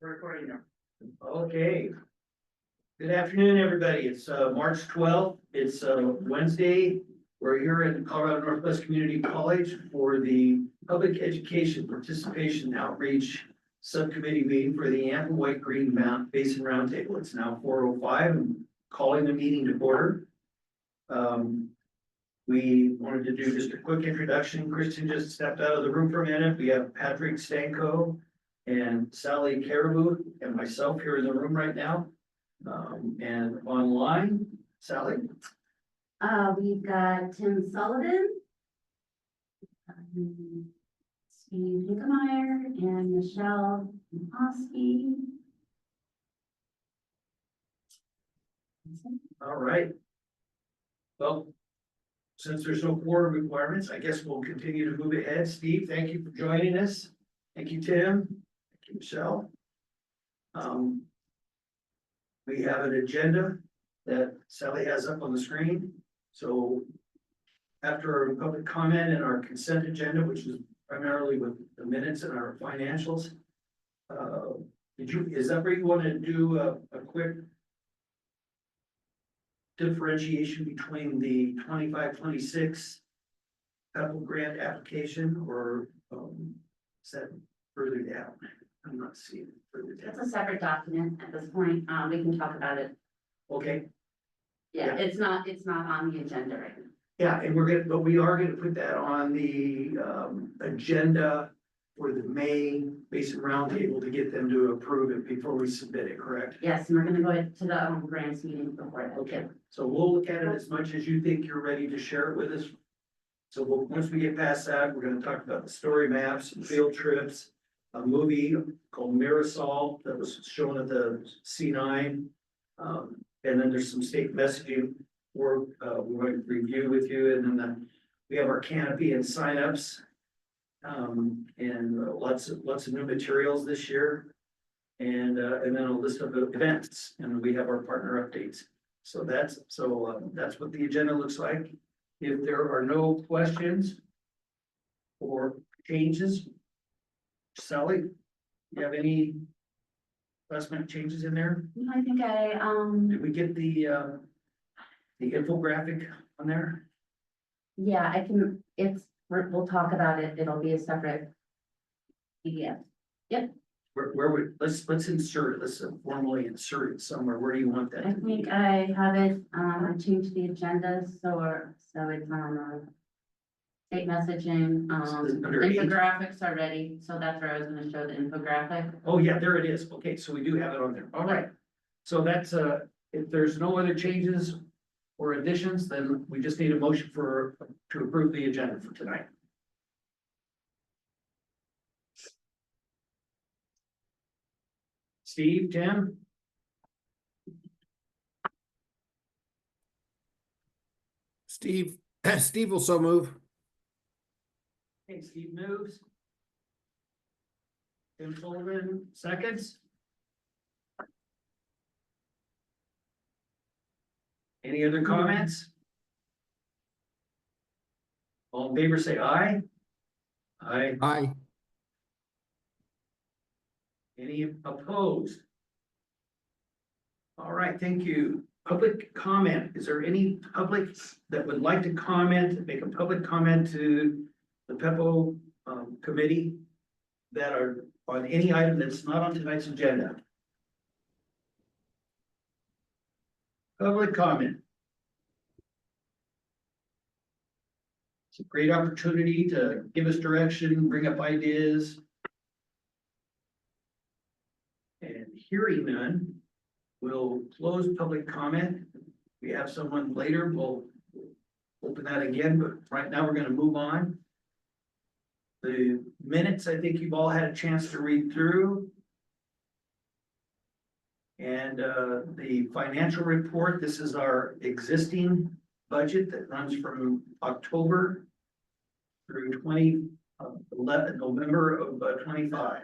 Recording now. Okay. Good afternoon, everybody. It's March 12th. It's Wednesday. We're here at Colorado Northwest Community College for the Public Education Participation Outreach Subcommittee meeting for the Anthem White Green Basin Roundtable. It's now 4:05. I'm calling the meeting to order. We wanted to do just a quick introduction. Kristen just stepped out of the room for a minute. We have Patrick Stanko and Sally Caribou and myself here in the room right now. And online, Sally. We've got Tim Sullivan, Steve Hickemeyer, and Michelle Oski. All right. Well, since there's no quorum requirements, I guess we'll continue to move ahead. Steve, thank you for joining us. Thank you, Tim. Thank you, Michelle. We have an agenda that Sally has up on the screen. So after our public comment and our consent agenda, which is primarily with the minutes and our financials, is that where you want to do a quick differentiation between the 25-26 PEPO grant application, or is that further down? I'm not seeing it further It's down. a separate document at this point. We can talk about it. Okay, Yeah, it's not on the agenda right now. yeah, and we are gonna put that on the agenda for the May Basin Roundtable to get them to approve it before we submit it, correct? Yes, and we're gonna go to the grants meeting before that. Okay, so we'll look at it as much as you think you're ready to share it with us. So once we get past that, we're gonna talk about the story maps, field trips, a movie called Marisol that was shown at the C9. And then there's some state messaging work we're going to review with you, and then we have our canopy and signups. And lots of new materials this year. And then a list of events, and we have our partner updates. So that's what the agenda looks like. If there are no questions or changes, Sally, you have any last minute changes in there? I think Did we get the infographic on there? yeah, I can, we'll talk about it. It'll be a separate PDF. Let's insert it. Let's formally insert it somewhere. Where do you want that? I think I have it, I changed the agenda, so it's on, state messaging, Under eight. infographics are ready, so that's where I was gonna show the infographic. Oh, yeah, there it is. Okay, so we do have it on there. All right. So that's, if there's no other changes or additions, then we just need a motion to approve the agenda for tonight. Steve, Tim? Steve will so move. Okay, Steve moves. Tim Sullivan, seconds. Any other comments? All in favor, say aye. Aye. Aye. Any opposed? All right, thank you. Public comment. Is there any public that would like to comment, make a public comment to the PEPO committee that are on any item that's not on tonight's agenda? Public comment. It's a great opportunity to give us direction, bring up ideas. And hearing none, we'll close public comment. We have someone later, we'll open that again, but right now we're gonna move on. The minutes, I think you've all had a chance to read through. And the financial report, this is our existing budget that runs from October through November of 25.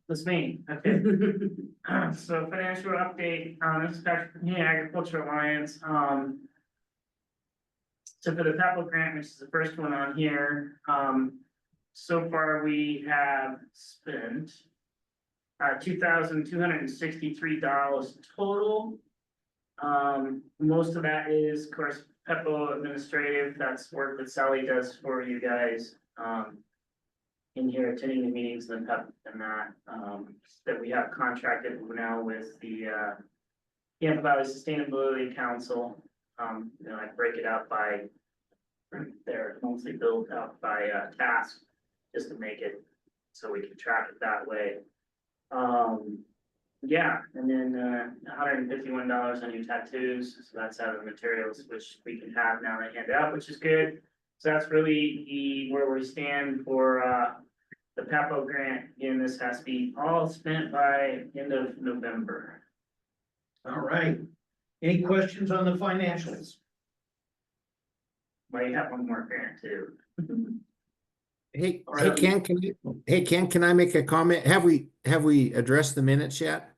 That's me, okay. So financial update, this is Patrick from the Agriculture Alliance, So for the PEPO grant, which is the first one on here, so far we have spent $2,263 total. Most of that is, of course, PEPO administrative, that's work that Sally does for you guys. In here attending the meetings and PEP and that we have contracted now with the Yampa Valley Sustainability Council. I break it out by their monthly billed out by task, just to make it so we can track it that way. Yeah, and then $151 on new tattoos, so that's out of the materials which we can have now and hand out, which is good. So that's really where we stand for the PEPO grant. Again, this has to be all spent by end of November. All right. Any questions on the financials? Well, you have one more grant too. Hey, All right. Ken, can I make a comment? Have we addressed the minutes yet?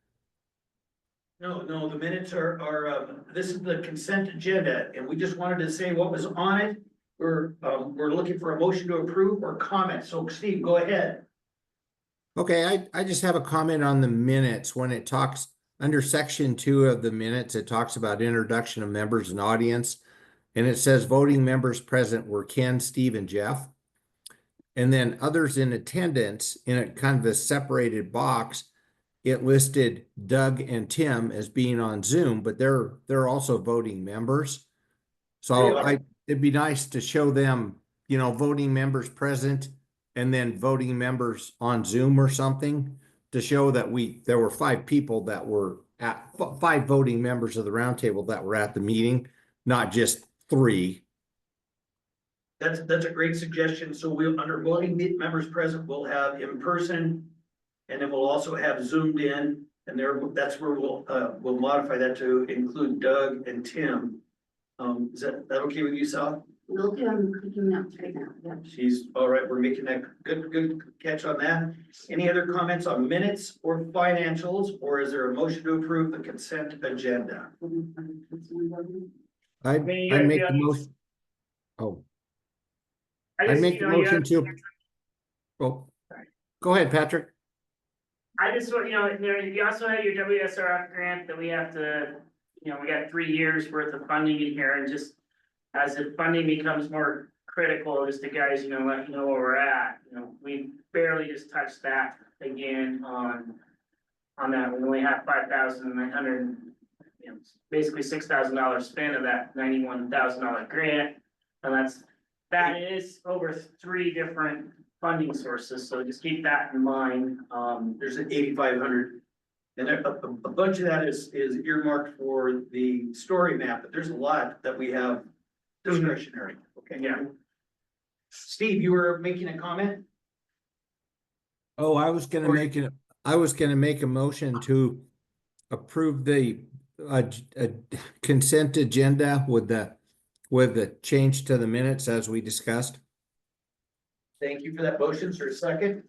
No, the minutes are, this is the consent agenda, and we just wanted to say what was on it. We're looking for a motion to approve or comment, so Steve, go ahead. Okay, I just have a comment on the minutes when it talks under section 2 of the minutes, it talks about introduction of members and audience. And it says voting members present were Ken, Steve, and Jeff. And then others in attendance in a kind of a separated box, it listed Doug and Tim as being on Zoom, but they're also voting members. So it'd be nice to show them, voting members present and then voting members on Zoom or something to show that there were 5 people that were at 5 voting members of the roundtable that were at the meeting, not just 3. That's a great suggestion. So we'll, under voting members present, we'll have in person, and then we'll also have zoomed in, and that's where we'll modify that to include Doug and Tim. Is that okay with you, Sal? Okay, I'm clicking up right now, yeah. She's all right. We're making that good catch on that. Any other comments on minutes or financials, or is there a motion to approve the consent agenda? I'd make the motion. Oh, I'd make the motion to. Oh, go ahead, Patrick. I just want, you also have your WSRF grant that we have to, we got 3 years worth of funding in here, and just as the funding becomes more critical, just the guys, let you know where we're at. We barely just touched that again on that. We only have $5,900, basically $6,000 spent of that $91,000 grant, and that is over 3 different funding sources. So just keep that in mind. There's an 8,500. And a bunch of that is earmarked for the story map, but there's a lot that we have discretionary. Okay. Yeah. Steve, you were making a comment? Oh, I was gonna make a motion to approve the consent agenda with the change to the minutes as we discussed. Thank you for that motion. Is there a second?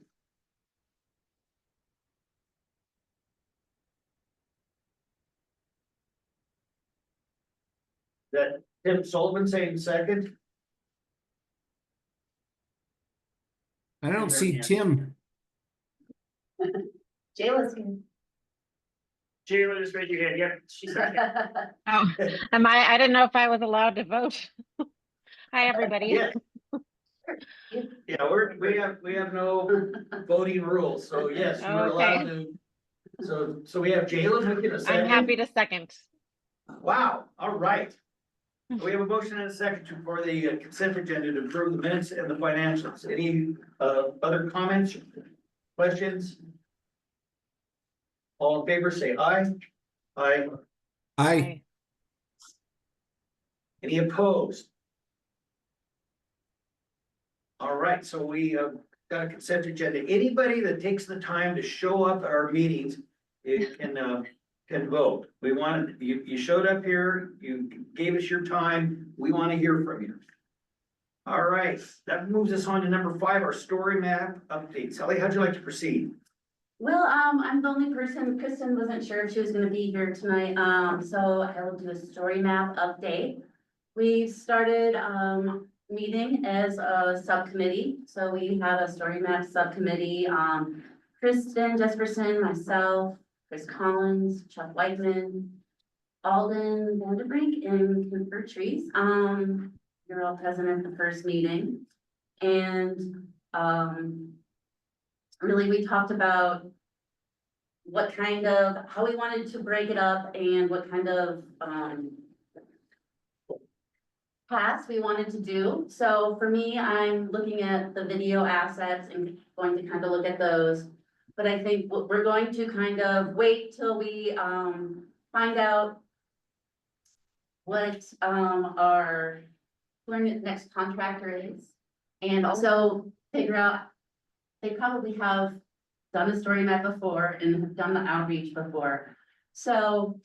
That Tim Sullivan saying second? I don't see Tim. Jayla's good. Jayla, just raise your hand. Yep, she's second. Oh, I didn't know if I was allowed to vote. Hi, everybody. Yeah. Yeah, we have no voting rules, so yes, you're allowed to. So we have Jayla making a second. I'm happy to second. Wow, all right. We have a motion and a second for the consent agenda to approve the minutes and the financials. Any other comments, questions? All in favor, say aye. Aye. Aye. Any opposed? All right, so we got a consent agenda. Anybody that takes the time to show up at our meetings, it can vote. We wanted, you showed up here, you gave us your time, we want to hear from you. All right, that moves us on to number 5, our story map update. Sally, how'd you like to proceed? Well, I'm the only person, Kristen wasn't sure if she was gonna be here tonight, so I will do a story map update. We started, meeting as a subcommittee. So we have a story map subcommittee, Kristen Jesperson, myself, Chris Collins, Chuck Whiteman, Alden Vanderbrink, and Kim Trees. You're all present at the first meeting. And, really, we talked about how we wanted to break it up and what kind of, tasks we wanted to do. So for me, I'm looking at the video assets and going to kind of look at those. But I think we're going to kind of wait till we, find out what, our next contractor is. And also figure out, they probably have done a story map before and have done the outreach before. So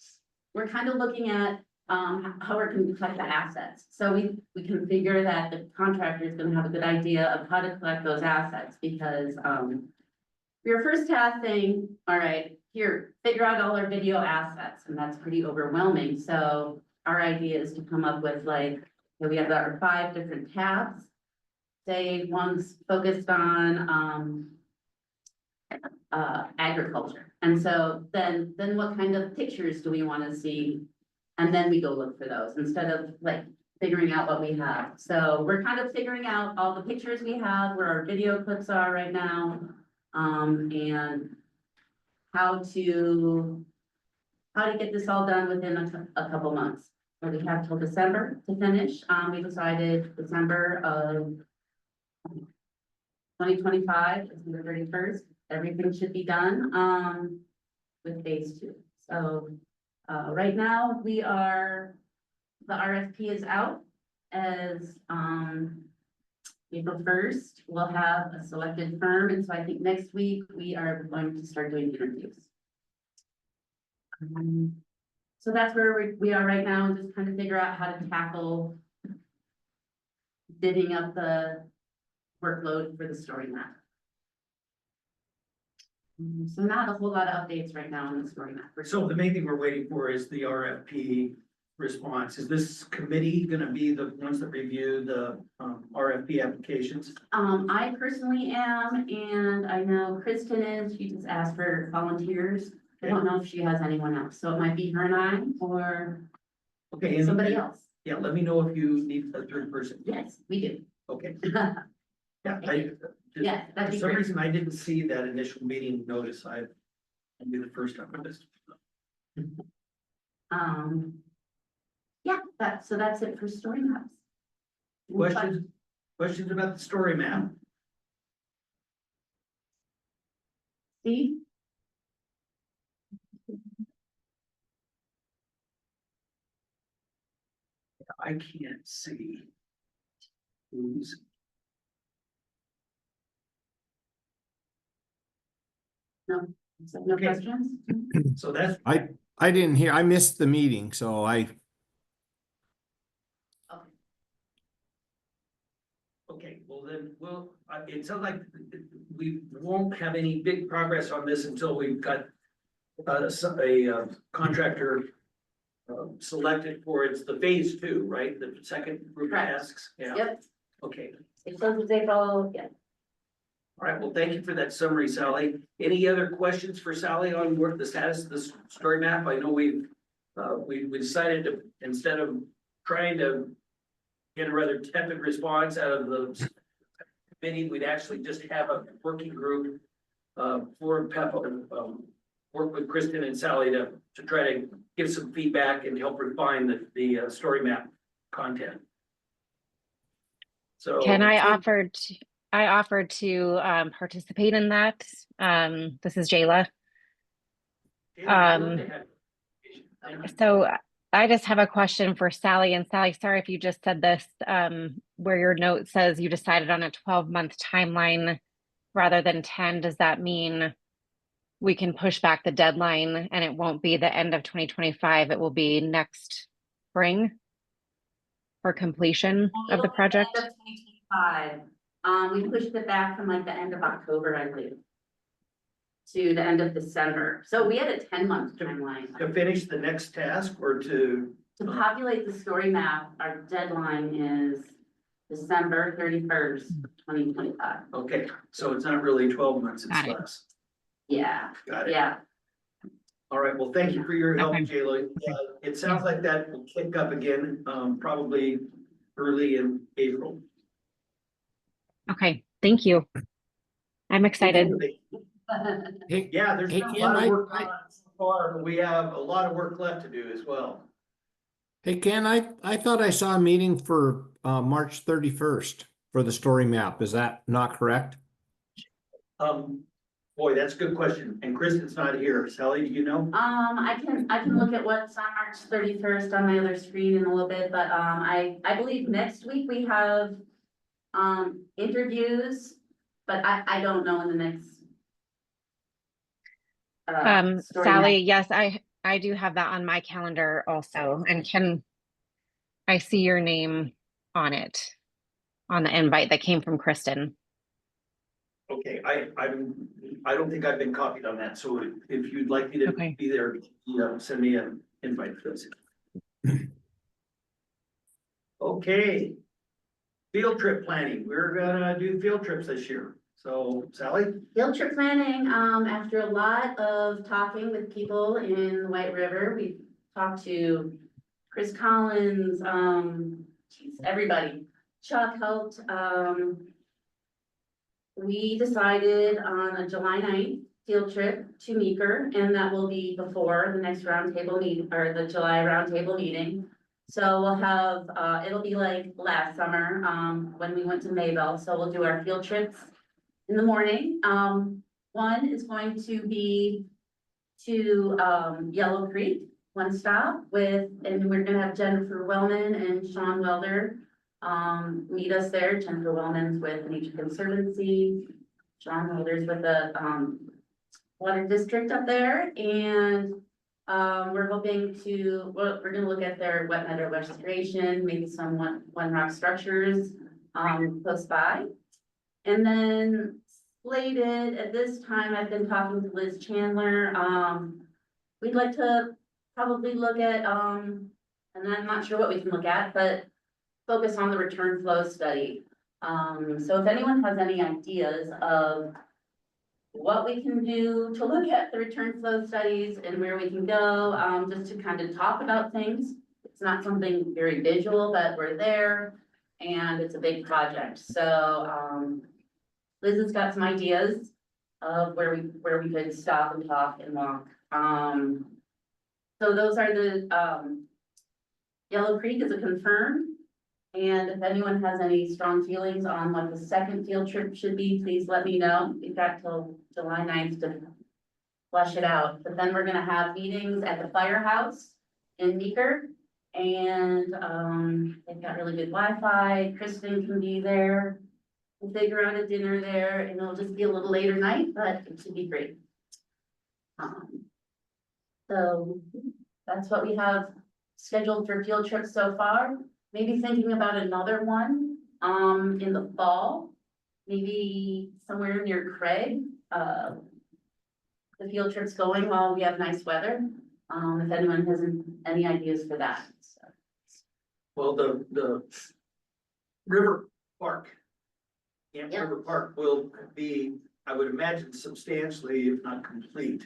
we're kind of looking at how we're going to collect the assets. So we can figure that the contractor is gonna have a good idea of how to collect those assets because your first task saying, all right, here, figure out all our video assets, and that's pretty overwhelming. So our idea is to come up with like, okay, we have our 5 different tabs. Say one's focused on agriculture. And so then what kind of pictures do we want to see? And then we go look for those instead of like figuring out what we have. So we're kind of figuring out all the pictures we have, where our video clips are right now, and how to get this all done within a couple months. So we have till December to finish. We decided December of 2025, December 31st, everything should be done, with phase 2. So, right now the RFP is out as, April 1st, we'll have a selected firm, and so I think next week we are going to start doing interviews. So that's where we are right now, and just trying to figure out how to tackle divvying up the workload for the story map. So not a whole lot of updates right now on the story map. So the main thing we're waiting for is the RFP response. Is this committee gonna be the ones that review the RFP applications? I personally am, and I know Kristen is, she just asked for volunteers. I don't know if she has anyone else, so it might be her and I, or Okay, and somebody else. yeah, let me know if you need a third person. Yes, we do. Okay, yeah, Yes, that'd for be some great. reason I didn't see that initial meeting notice. I'll be the first time on this. Yeah, so that's it for story maps. Questions about the story map? Steve? I can't see. Who's? So no Okay. questions? So that's, I didn't hear, I missed the meeting, so okay, well then, it sounds like we won't have any big progress on this until we've got a contractor selected for the phase 2, right? The second group of Correct. tasks. Yeah. Yep, Okay. it closes April, yeah. All right. Well, thank you for that summary, Sally. Any other questions for Sally on what the status of this story map? I know we decided to, instead of trying to get a rather tepid response out of the committee, we'd actually just have a working group for PEPO, work with Kristen and Sally to try to give some feedback and help refine the story map content. So I offered to participate in that. This is Jayla. So I just have a question for Sally. And Sally, sorry if you just said this, where your note says you decided on a 12-month timeline rather than 10. Does that mean we can push back the deadline and it won't be the end of 2025? It will be next spring for completion of the project? End of 2025. We pushed it back from like the end of October, I believe, to the end of December. So we had a 10-month timeline. to finish the next task or to, To populate the story map, our deadline is December 31st, 2025. Okay, so it's not really 12 months, it's Got it. less. Yeah, Got it. yeah. All right, well, thank you for your help, Okay. Jayla. It sounds like that will kick up again, probably early in April. Okay, thank you. I'm excited. Hey, Yeah, there's Hey, been a Ken, lot of work I- on it so far, but we have a lot of work left to do as well. hey, Ken, I thought I saw a meeting for March 31st for the story map. Is that not correct? Boy, that's a good question. And Kristen's not here. Sally, do you know? I can look at what's on March 31st on my other screen in a little bit, but, I believe next week we have, interviews, but I don't know in the next. Story Sally, map. yes, I do have that on my calendar also. And I see your name on it, on the invite that came from Kristen. Okay, I don't think I've been copied on that. So if you'd like me to Okay. be there, send me an invite for this. Okay. Field trip planning. We're gonna do field trips this year. So Sally? Field trip planning, after a lot of talking with people in White River, we talked to Chris Collins, everybody. Chuck helped, we decided on a July 9th field trip to Meeker, and that will be before the next roundtable meeting, or the July roundtable meeting. So we'll have, it'll be like last summer, when we went to Maybell, so we'll do our field trips in the morning. One is going to be to, Yellow Creek, one stop and we're gonna have Jennifer Wellman and Sean Welder, meet us there. Jennifer Wellman's with Nature Conservancy, Sean Welder's with the, Water District up there, and, we're hoping to, we're gonna look at their wet meadow restoration, maybe some one rock structures, close by. And then slated at this time, I've been talking to Liz Chandler, we'd like to probably look at, and I'm not sure what we can look at, but focus on the return flow study. So if anyone has any ideas of what we can do to look at the return flow studies and where we can go, just to kind of talk about things. It's not something very visual, but we're there and it's a big project. So, Liz has got some ideas of where we could stop and talk and walk. So those are the, Yellow Creek is a confirmed. And if anyone has any strong feelings on what the second field trip should be, please let me know. We've got till July 9th to flesh it out. But then we're gonna have meetings at the firehouse in Meeker. And, they've got really good Wi-Fi. Kristen can be there. We'll figure out a dinner there and it'll just be a little later night, but it should be great. So that's what we have scheduled for field trips so far. Maybe thinking about another one, in the fall, maybe somewhere near Craig. The field trip's going while we have nice weather. If anyone has any ideas for that. So. Well, the River Park. Camp Yep. River Park will be, I would imagine, substantially, if not complete.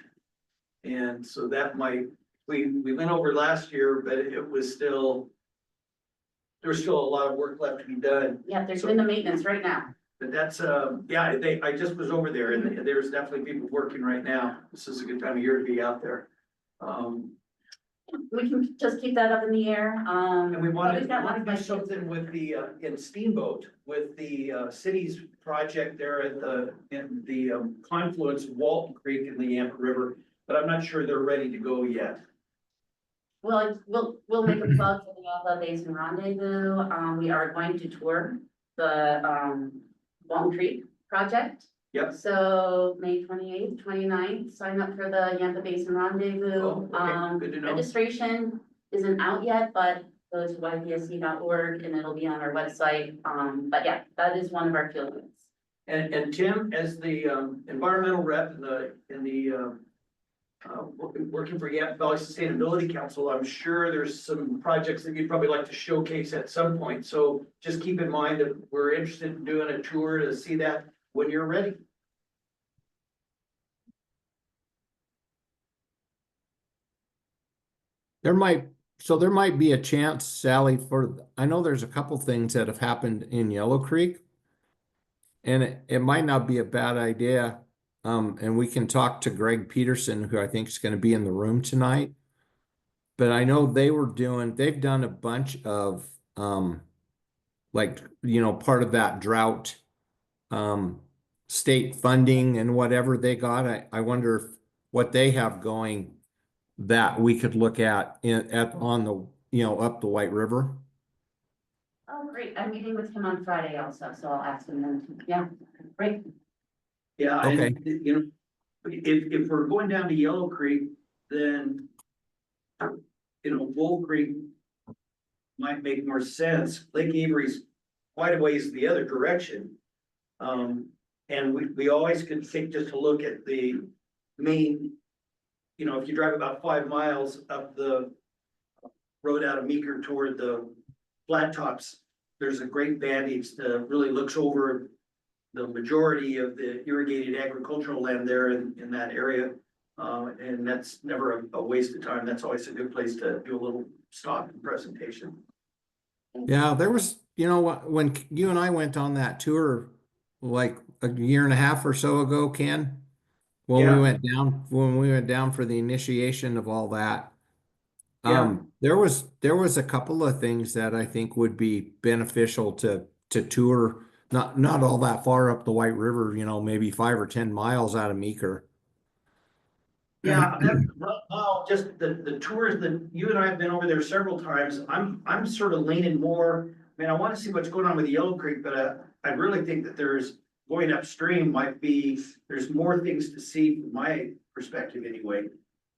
And so that might, we went over last year, but it was still. There's still a lot of work left to be done, Yeah, they're doing the maintenance right now. but that's, yeah, I just was over there and there's definitely people working right now. This is a good time of year to be out there. We can just keep that up in the air. And we but want we've got lots to of do ideas. something with the, in Steamboat, with the, city's project there at in the confluence of Walton Creek and the Yampa River, but I'm not sure they're ready to go yet. Well, we'll make a plug for the Yampa Basin Rendezvous. We are going to tour the, Walton Creek project. Yep. So May 28th, 29th, sign up for the Yampa Basin Rendezvous. Oh, okay, good to know. Registration isn't out yet, but go to ypsc.org and it'll be on our website. But yeah, that is one of our field trips. And Tim, as the environmental rep in the working for Yap Valley Sustainability Council, I'm sure there's some projects that you'd probably like to showcase at some point. So just keep in mind that we're interested in doing a tour to see that when you're ready. There might be a chance, Sally, I know there's a couple things that have happened in Yellow Creek. And it might not be a bad idea. And we can talk to Greg Peterson, who I think is going to be in the room tonight. But I know they've done a bunch of, like, part of that drought, state funding and whatever they got. I wonder what they have going that we could look at on the, up the White River. Oh, great. I'm meeting with him on Friday also, so I'll ask him then. Yeah, great. Yeah, Okay. and if we're going down to Yellow Creek, then Bull Creek might make more sense. Lake Avery's quite a ways the other direction. And we always could take just a look at the main, if you drive about 5 miles up the road out of Meeker toward the flat tops, there's a great vantage that really looks over the majority of the irrigated agricultural land there in that area. And that's never a waste of time. That's always a good place to do a little stop and presentation. Yeah, there was, when you and I went on that tour, like a year and a half or so ago, Ken, when we went down for the initiation of all that. Yeah. There was a couple of things that I think would be beneficial to tour, not all that far up the White River, maybe 5 or 10 miles out of Meeker. Yeah, just the tours that you and I have been over there several times, I'm sort of leaning more. I mean, I want to see what's going on with Yellow Creek, but I really think that there's going upstream there's more things to see from my perspective anyway.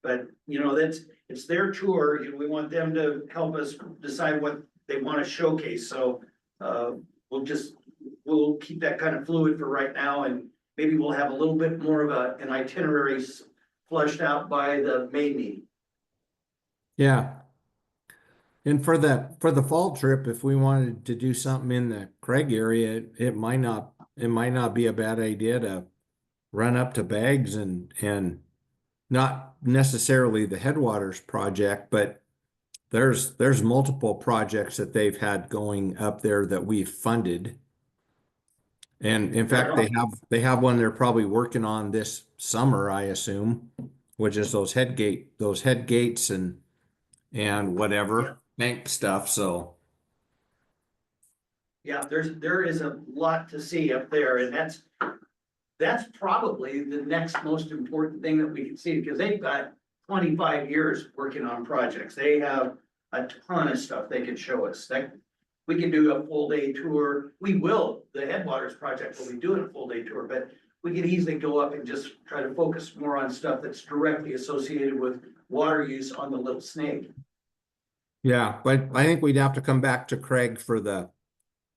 But it's their tour, and we want them to help us decide what they want to showcase. So we'll keep that kind of fluid for right now, and maybe we'll have a little bit more of an itinerary flushed out by the May meeting. Yeah. And for the fall trip, if we wanted to do something in the Craig area, it might not be a bad idea to run up to Bags and not necessarily the Headwaters project, but there's multiple projects that they've had going up there that we've funded. And in fact, they have one they're probably working on this summer, I assume, which is those head gates and whatever bank stuff. So Yeah, there is a lot to see up there, and that's probably the next most important thing that we can see, because they've got 25 years working on projects. They have a ton of stuff they can show us. That we can do a full day tour. We will. The Headwaters project will be doing a full day tour, but we could easily go up and just try to focus more on stuff that's directly associated with water use on the Little Snake. yeah, but I think we'd have to come back to Craig for the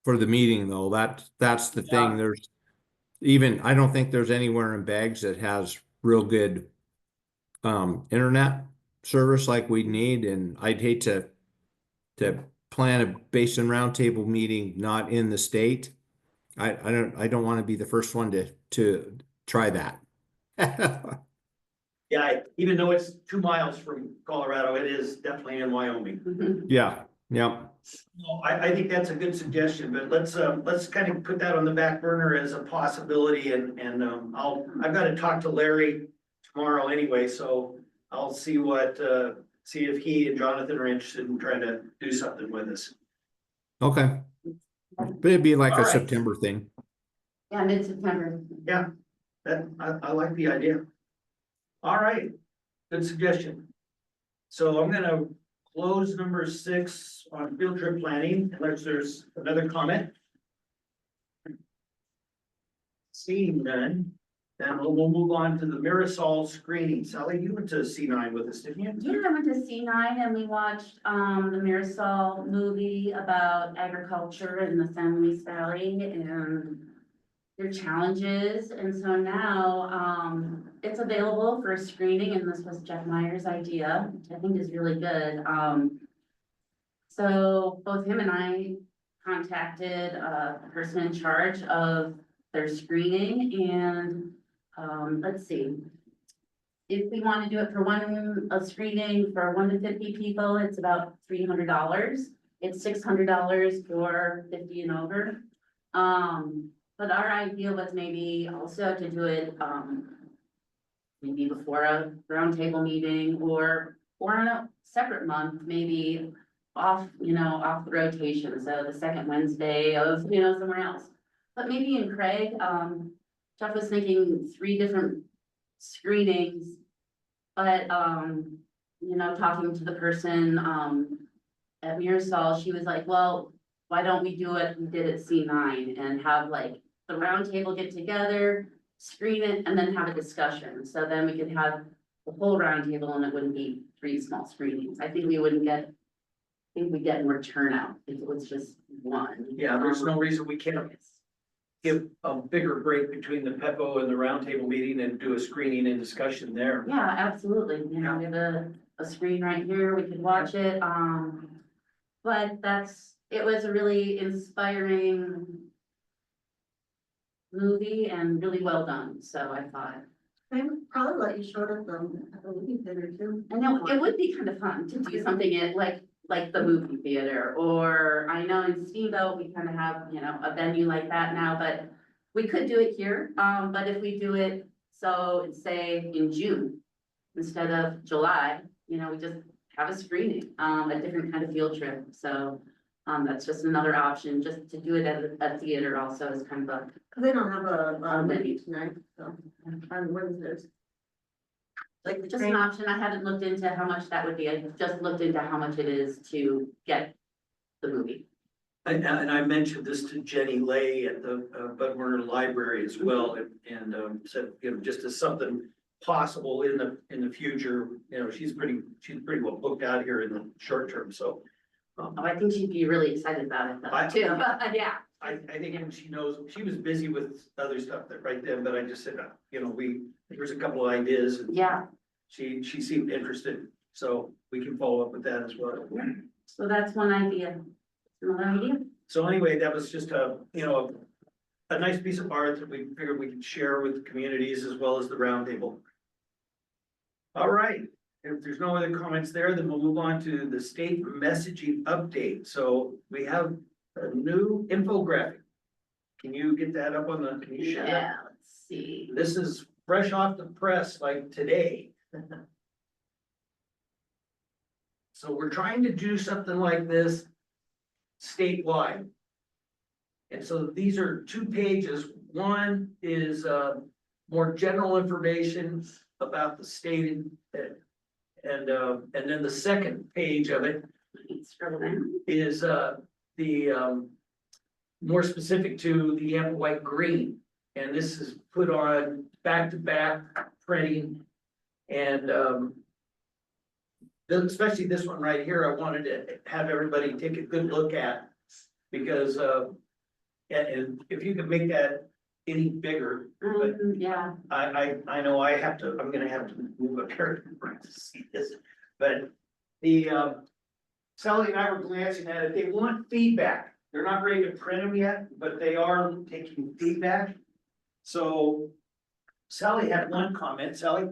meeting though. That's the thing. I don't think there's anywhere in Bags that has real good internet service like we need, and I'd hate to plan a basin roundtable meeting not in the state. I don't want to be the first one to try that. Yeah, even though it's 2 miles from Colorado, it is definitely in Wyoming. Yeah, yeah. No, I think that's a good suggestion, but let's kind of put that on the back burner as a possibility, and I've got to talk to Larry tomorrow anyway, so I'll see if he and Jonathan are interested in trying to do something with us. Okay. But it'd be like All a right. September thing. Yeah, mid-September. Yeah, I like the idea. All right, good suggestion. So I'm gonna close number 6 on field trip planning, unless there's another comment. Seeing none, then we'll move on to the Marisol screening. Sally, you went to C9 with us, didn't you? Yeah, I went to C9 and we watched, the Marisol movie about agriculture in the San Luis Valley and their challenges. And so now, it's available for screening, and this was Jeff Meyer's idea, which I think is really good. So both him and I contacted the person in charge of their screening, and, let's see. If we want to do it for a screening for 1 to 50 people, it's about $300. It's $600 for 50 and over. But our idea was maybe also to do it, maybe before a roundtable meeting or in a separate month, maybe off the rotation, so the second Wednesday of, somewhere else. But maybe in Craig, Jeff was thinking 3 different screenings. But, talking to the person, at Mirasol, she was like, well, why don't we do it, we did it C9 and have like the roundtable get together, screen it, and then have a discussion. So then we could have the whole roundtable and it wouldn't be 3 small screenings. I think we'd get more turnout if it was just one. Yeah, there's no reason we can't give a bigger break between the PEPO and the roundtable meeting and do a screening and discussion there. Yeah, absolutely. We have a screen right here. We could watch it. But it was a really inspiring movie and really well done. So I thought, I would probably let you short of them at the movie theater too. I know it would be kind of fun to do something at like the movie theater, or I know in Steamboat, we kind of have, a venue like that now, but we could do it here. But if we do it, so say in June instead of July, we just have a screening, a different kind of field trip. So that's just another option, just to do it at a theater also is kind of a. Cause they don't have a movie tonight, so on Wednesdays. Like the Just an train, option. I haven't looked into how much that would be. I just looked into how much it is to get the movie. And I mentioned this to Jenny Lay at the Bud Warner Library as well, and said, just as something possible in the future, she's pretty well booked out here in the short term, so. Oh, I think she'd be really excited about it though, too. Yeah. I think when she knows, she was busy with other stuff right then, but I just said, there's a couple of ideas and Yeah. she seemed interested, so we can follow up with that as well. So that's one idea. Another idea? So anyway, that was just a nice piece of art that we figured we could share with the communities as well as the roundtable. All right, if there's no other comments there, then we'll move on to the state messaging update. So we have a new infographic. Can you get that up on can you share that? Yeah, let's see. This is fresh off the press like today. So we're trying to do something like this statewide. And so these are 2 pages. One is more general information about the state and then the second page of it Scroll down. is the more specific to the Ample White Green. And this is put on back-to-back printing and especially this one right here, I wanted to have everybody take a good look at because and if you could make that any bigger, but Yeah, I know I'm gonna have to move up here to see this, but Sally and I were glancing at it, they want feedback. They're not ready to print them yet, but they are taking feedback. So Sally had one comment. Sally,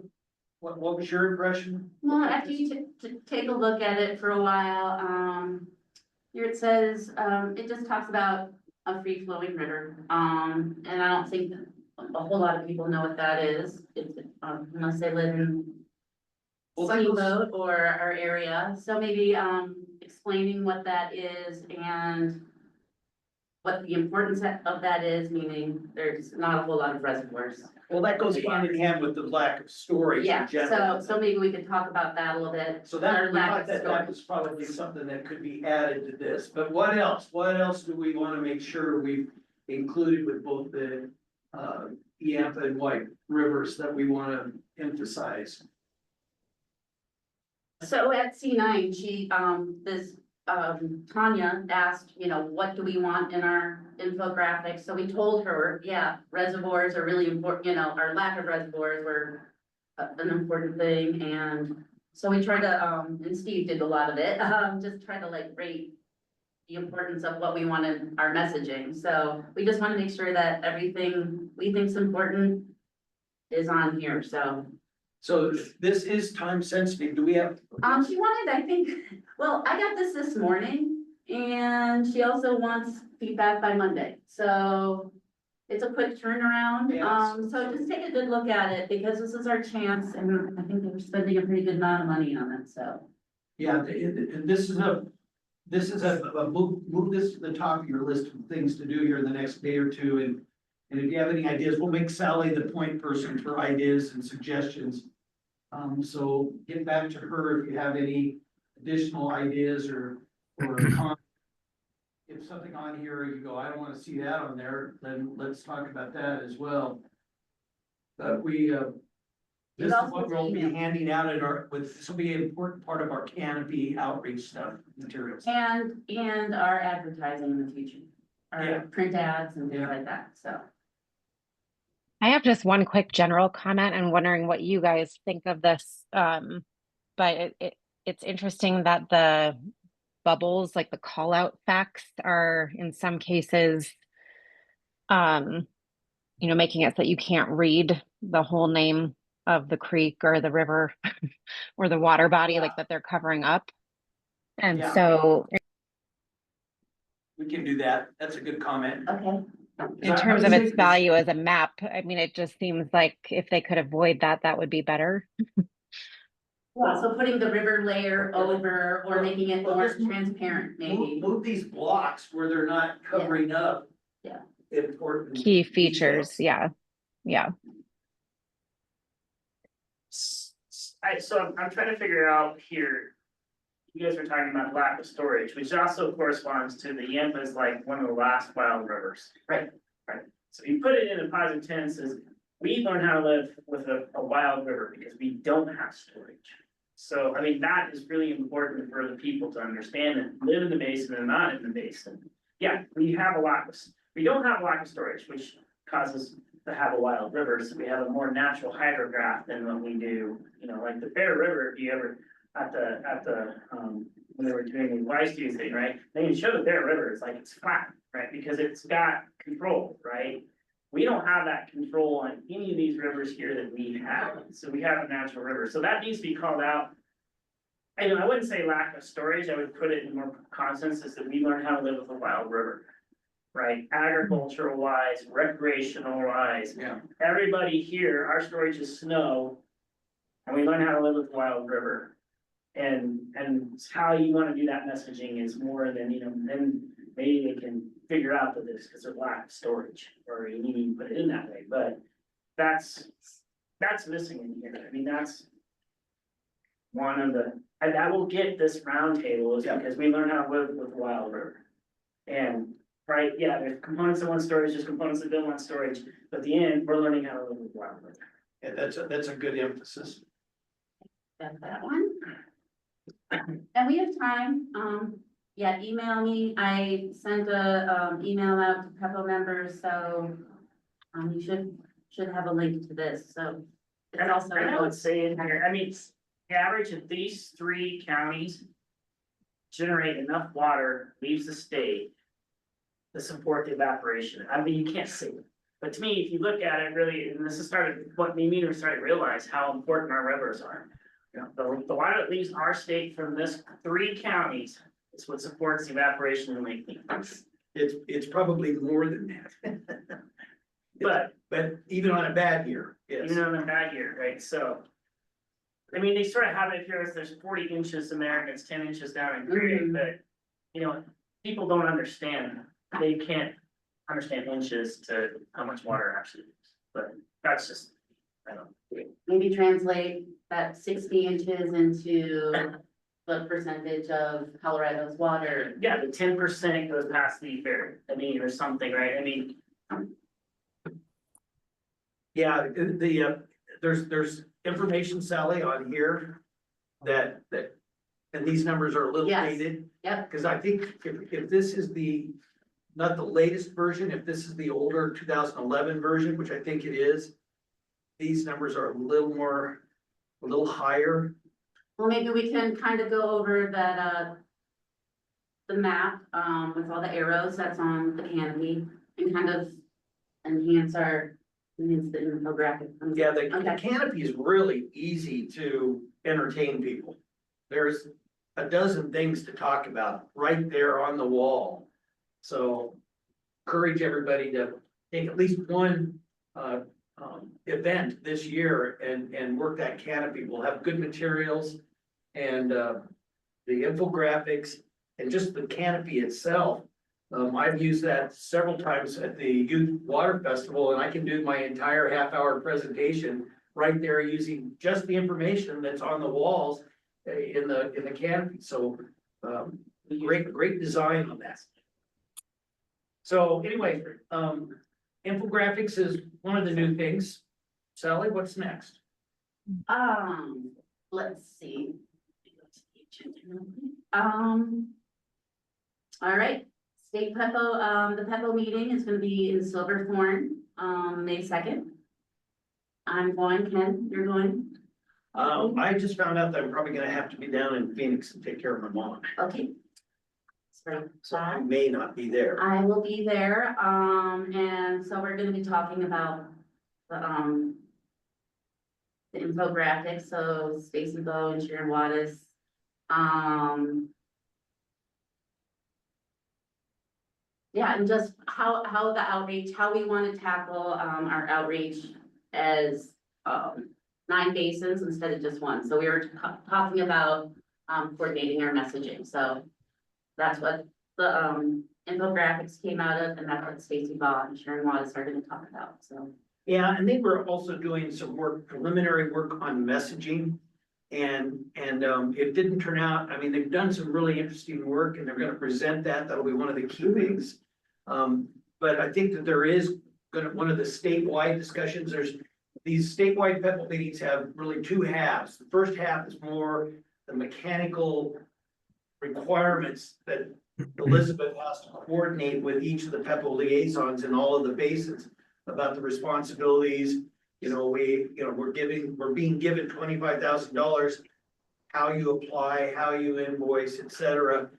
what was your impression? well, after you take a look at it for a while, here it says, it just talks about a free flowing river. And I don't think a whole lot of people know what that is. It's, unless they live in Steamboat or our area. So maybe, explaining what that is and what the importance of that is, meaning there's not a whole lot of reservoirs. Well, that goes hand in hand with the lack of storage Yeah, in general. so maybe we could talk about that a little bit. So that, Or we lack thought of that storage. was probably something that could be added to this, but what else? What else do we want to make sure we've included with both the Yampa and White rivers that we want to emphasize? So at C9, Tanya asked, what do we want in our infographic? So we told her, yeah, reservoirs are really important, our lack of reservoirs, we're an important thing, and so we try to, and Steve did a lot of it, just try to like rate the importance of what we wanted our messaging, so we just want to make sure that everything we think is important is on here, so. So this is time sensitive. Do we have? She wanted, I think, well, I got this morning, and she also wants feedback by Monday, so it's a quick turnaround. Yes. So just take a good look at it, because this is our chance, and I think we're spending a pretty good amount of money on it, so. Yeah, and this is a move this to the top of your list of things to do here in the next day or two, and if you have any ideas, we'll make Sally the point person for ideas and suggestions. So get back to her if you have any additional ideas or comments. If something on here, you go, I don't wanna see that on there, then let's talk about that as well. But this is also what we'll be email. handing out this will be an important part of our canopy outreach stuff, materials. And our advertising in the future, Yeah. our print ads and things Yeah. like that, so. I have just one quick general comment and wondering what you guys think of this. But it's interesting that the bubbles, like the call out facts, are in some cases, making it so that you can't read the whole name of the creek or the river or the water body, like that they're covering up. And Yeah. so We can do that. That's a good comment. Okay. in terms of its value as a map, I mean, it just seems like if they could avoid that, that would be better. Yeah, so putting the river layer over or making it Well, more just move- transparent, maybe. Move these blocks where they're not covering up. Yeah. Important. Key features, details. yeah. So I'm trying to figure out here. You guys were talking about lack of storage, which also corresponds to the Yampa is like one of the last wild rivers. Right. Right, so you put it in a positive tense is, we learn how to live with a wild river because we don't have storage. So, I mean, that is really important for the people to understand and live in the basin and not in the basin. Yeah, we don't have a lot of storage, which causes to have a wild river, so we have a more natural hydrograph than what we do, like the Bear River, if you ever, when they were doing the YSU thing, right? They can show the Bear River, it's like it's flat, right, because it's got control, right? We don't have that control on any of these rivers here that we have, so we have a natural river, so that needs to be called out. I wouldn't say lack of storage, I would put it in more consensus that we learn how to live with a wild river. Right, agricultural wise, recreational wise, Yeah. everybody here, our storage is snow. And we learn how to live with the wild river. And how you wanna do that messaging is more than, then maybe they can figure out that it's because of lack of storage, or you need to put it in that way, but that's missing in here, I mean, that's. One of and that will get this roundtable is because we learn how to live with the wild river. And, right, yeah, there's components that want storage, there's components that don't want storage, but at the end, we're learning how to live with the wild river. Yeah, that's a good emphasis. Got that one. And we have time, email me, I sent a, email out to PEPO members, so. You should have a link to this, so. It's And also. I would say in here, I mean, the average of these 3 counties. Generate enough water, leaves the state. To support the evaporation, I mean, you can't see it, but to me, if you look at it really, and this is what me and started to realize how important our rivers are. The water that leaves our state from this 3 counties is what supports the evaporation in Lake Mead. It's probably more than that. But even on a bad year, yes. even on a bad year, right, so. I mean, they sort of have it here, as there's 40 inches in there and it's 10 inches down in Creek, Mhm. but, people don't understand. They can't understand inches to how much water actually is, but that's just, I don't know. Maybe translate that 60 inches into the percentage of Colorado's water. Yeah, the 10% goes past the ferry, I mean, or something, right, I mean, Yeah, there's information, Sally, on here that, and these numbers are a little Yes. dated. Yep. Cause I think if this is not the latest version, if this is the older 2011 version, which I think it is, these numbers are a little more a little higher. Well, maybe we can kind of go over that, the map, with all the arrows that's on the canopy and kind of enhance the infographic. Yeah, the Okay. canopy is really easy to entertain people. There's a dozen things to talk about right there on the wall. So encourage everybody to take at least one event this year and work that canopy. We'll have good materials and the infographics and just the canopy itself. I've used that several times at the Youth Water Festival, and I can do my entire half-hour presentation right there using just the information that's on the walls in the canopy. So great design on that. So anyway, infographics is one of the new things. Sally, what's next? Let's see. All right, state PEPO, the PEPO meeting is gonna be in Silverthorne, May 2nd. I'm going, Ken, you're going? I just found out that I'm probably gonna have to be down in Phoenix and take care of my mom, Okay. so I may not be there. I will be there, and so we're gonna be talking about the infographics, so Stacy Bow and Sharon Wattis. Yeah, and just how the outreach, how we wanna tackle, our outreach as, 9 basins instead of just one. So we were talking about, coordinating our messaging, so that's what the, infographics came out of, and that's what Stacy Baugh and Sharon Wattis are gonna talk about, so. Yeah, and they were also doing some work, preliminary work on messaging. And it didn't turn out, I mean, they've done some really interesting work and they're gonna present that. That'll be one of the key things. But I think that there is one of the statewide discussions, there's these statewide PEPAL meetings have really two halves. The first half is more the mechanical requirements that Elizabeth has to coordinate with each of the PEPAL liaisons in all of the basins about the responsibilities. We're being given $25,000, how you apply, how you invoice, et cetera.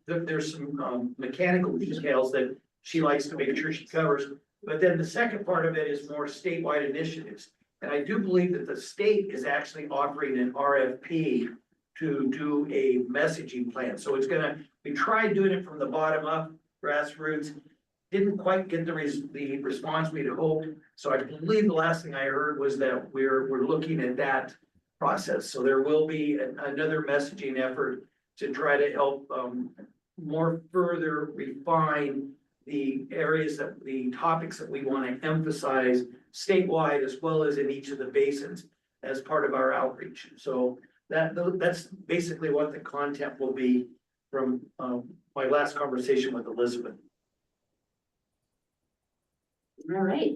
There's some mechanical details that she likes to make sure she covers. But then the second part of it is more statewide initiatives. And I do believe that the state is actually offering an RFP to do a messaging plan. So we tried doing it from the bottom up, grassroots. Didn't quite get the response we'd hoped. So I believe the last thing I heard was that we're looking at that process. So there will be another messaging effort to try to help more further refine the areas the topics that we want to emphasize statewide as well as in each of the basins as part of our outreach. So that's basically what the content will be from my last conversation with Elizabeth. All right.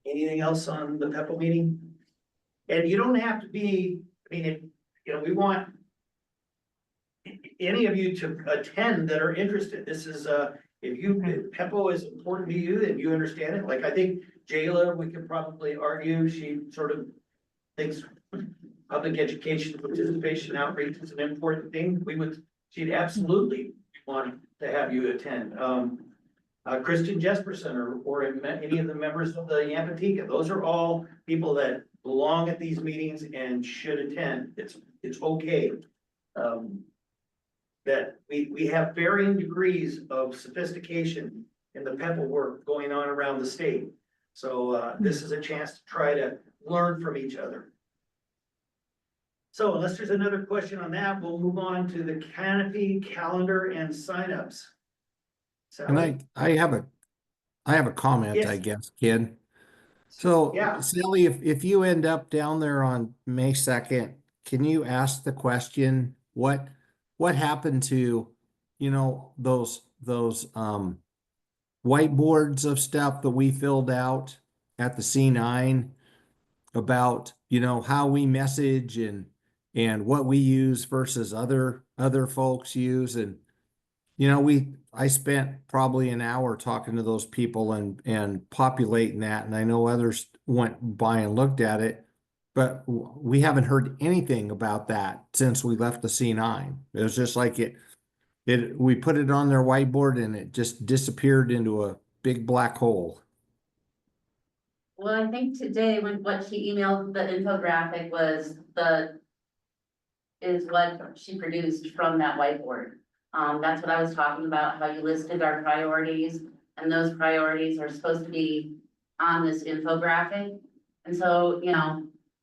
Anything else on the PEPAL meeting? And you don't have to be, we want any of you to attend that are interested. This is, if PEPAL is important to you and you understand it, like I think Jayla, we could probably argue, she sort of thinks public education participation outreach is an important thing. She'd absolutely want to have you attend. Kristen Jesperson or any of the members of the Yamatika. Those are all people that belong at these meetings and should attend. It's okay. That we have varying degrees of sophistication in the PEPAL work going on around the state. So this is a chance to try to learn from each other. So unless there's another question on that, we'll move on to the canopy calendar and signups. And I have a comment, Yes. I guess, kid. So Yeah. Sally, if you end up down there on May 2nd, can you ask the question, what happened to, those whiteboards of stuff that we filled out at the C9 about, how we message and what we use versus other folks use. And, I spent probably an hour talking to those people and populating that. And I know others went by and looked at it. But we haven't heard anything about that since we left the C9. It was just like we put it on their whiteboard and it just disappeared into a big black hole. Well, I think today when what she emailed, the infographic is what she produced from that whiteboard. That's what I was talking about, how you listed our priorities, and those priorities are supposed to be on this infographic. And so,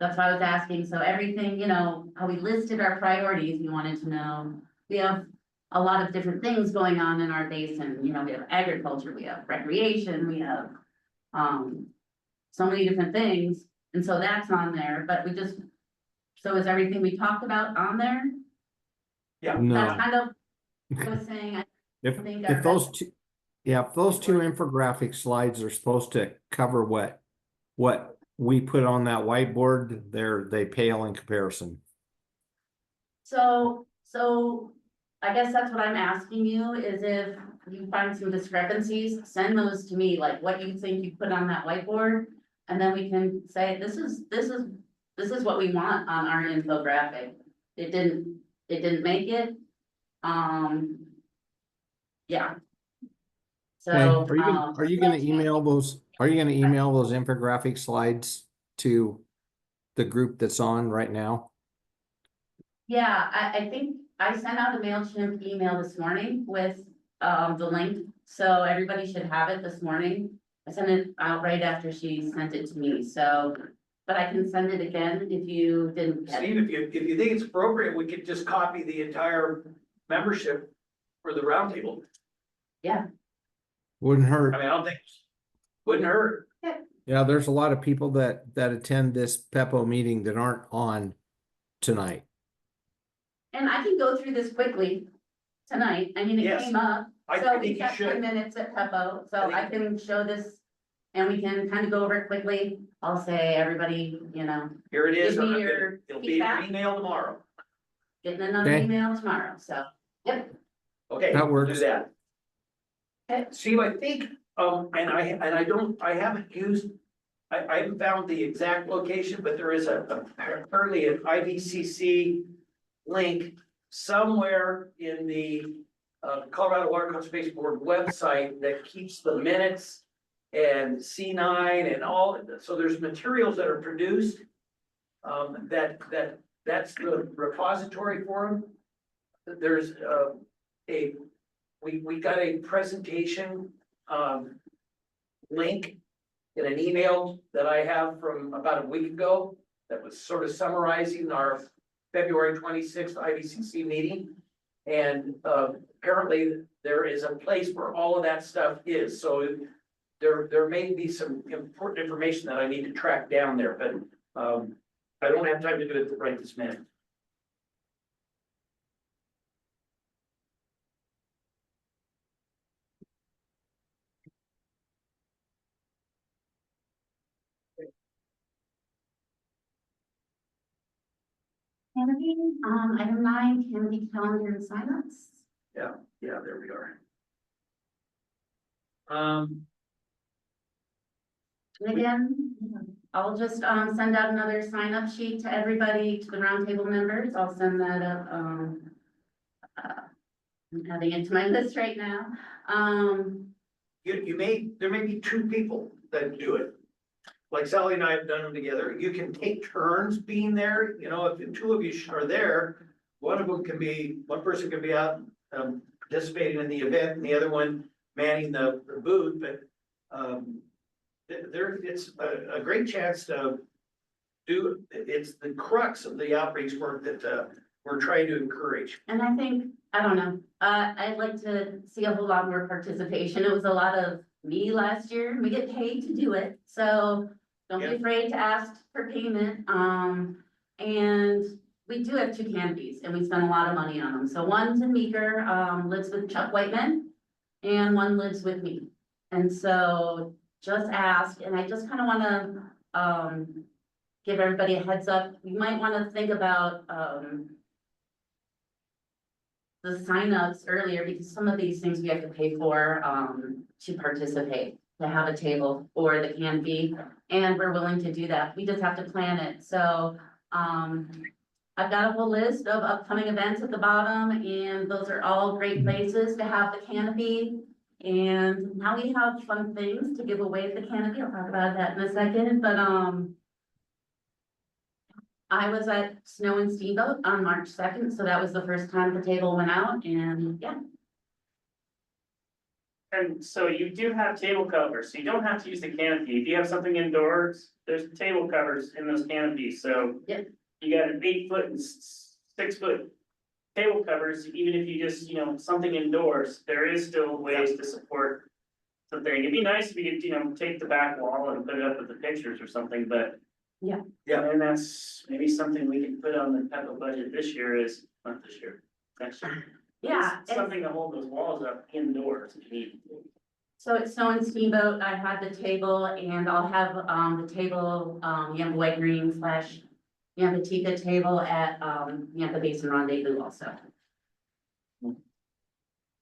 that's why I was asking, so everything, how we listed our priorities, you wanted to know. We have a lot of different things going on in our basin, we have agriculture, we have recreation, we have, so many different things, and so that's on there, but so is everything we talked about on there? Yeah. No. That's kind of, I was saying, I If, think if those two, yeah, if those two infographic slides are supposed to cover what we put on that whiteboard, they pale in comparison. So I guess that's what I'm asking you, is if you find some discrepancies, send those to me, like what you think you put on that whiteboard. And then we can say, this is what we want on our infographic. It didn't make it. Yeah. So, Are you gonna email those infographic slides to the group that's on right now? yeah, I think I sent out a MailChimp email this morning with, the link, so everybody should have it this morning. I sent it out right after she sent it to me, so, but I can send it again if you didn't get it. Steve, if you think it's appropriate, we could just copy the entire membership for the roundtable. Yeah, Wouldn't I hurt. mean, I don't think, wouldn't hurt. Yeah, there's a lot of people that attend this PEPO meeting that aren't on tonight. and I can go through this quickly tonight, I mean, it Yes. came up. I So think we you got 10 should. minutes at PEPO, so I I can show this and we can kind of go over it quickly. I'll say, everybody, Here it is. Give me I'm gonna- your It'll be in your feedback. email tomorrow. getting another Okay. email tomorrow, so, yep. Okay, That we'll do works. that. Okay. Steve, I think, and I haven't used, I haven't found the exact location, but there is apparently an IVCC link somewhere in the Colorado Water Conservation Board website that keeps the minutes and C9 and all, so there's materials that are produced. That's the repository for them. There's we got a presentation link in an email that I have from about a week ago that was sort of summarizing our February 26th IVCC meeting. And apparently there is a place where all of that stuff is, so there may be some important information that I need to track down there, but I don't have time to do it right this minute. Kennedy, item 9, Kennedy calendar and signups. Yeah, there we are. And again, I'll just, send out another sign up sheet to everybody, to the roundtable members. I'll send that up, I'm adding it to my list right now. There may be two people that do it. Like Sally and I have done them together. You can take turns being there, if the two of you are there, one person can be out participating in the event and the other one manning the booth, but it's a great chance to it's the crux of the outreach work that we're trying to encourage. And I think, I don't know, I'd like to see a whole lot more participation. It was a lot of me last year. We get paid to do it, so don't be Yeah. afraid to ask for payment. And we do have 2 canopies and we spend a lot of money on them. So one's in Meeker, lives with Chuck Whiteman, and one lives with me. And so just ask, and I just kind of wanna, give everybody a heads up. You might wanna think about, the signups earlier, because some of these things we have to pay for, to participate. to have a table or the canopy, and we're willing to do that. We just have to plan it. So, I've got a whole list of upcoming events at the bottom, and those are all great places to have the canopy. And now we have fun things to give away at the canopy. I'll talk about that in a second, but, I was at Snow and Steamboat on March 2nd, so that was the first time the table went out, and yeah. And so you do have table covers, so you don't have to use the canopy. If you have something indoors, there's table covers in those canopies, so. Yep. You got an 8 foot and 6 foot table covers, even if you just, something indoors, there is still ways to support. Something, it'd be nice if you could, take the back wall and put it up with the pictures or something, but. Yeah. Yeah. And that's maybe something we can put on the PEPO budget this year is, not this year, next year. Yeah, It's something to hold those walls up indoors if you need. so at Snow and Steamboat, I had the table, and I'll have, the table, Yampa White Green / Yampa Tika table at, Yampa Basin Rendezvous also.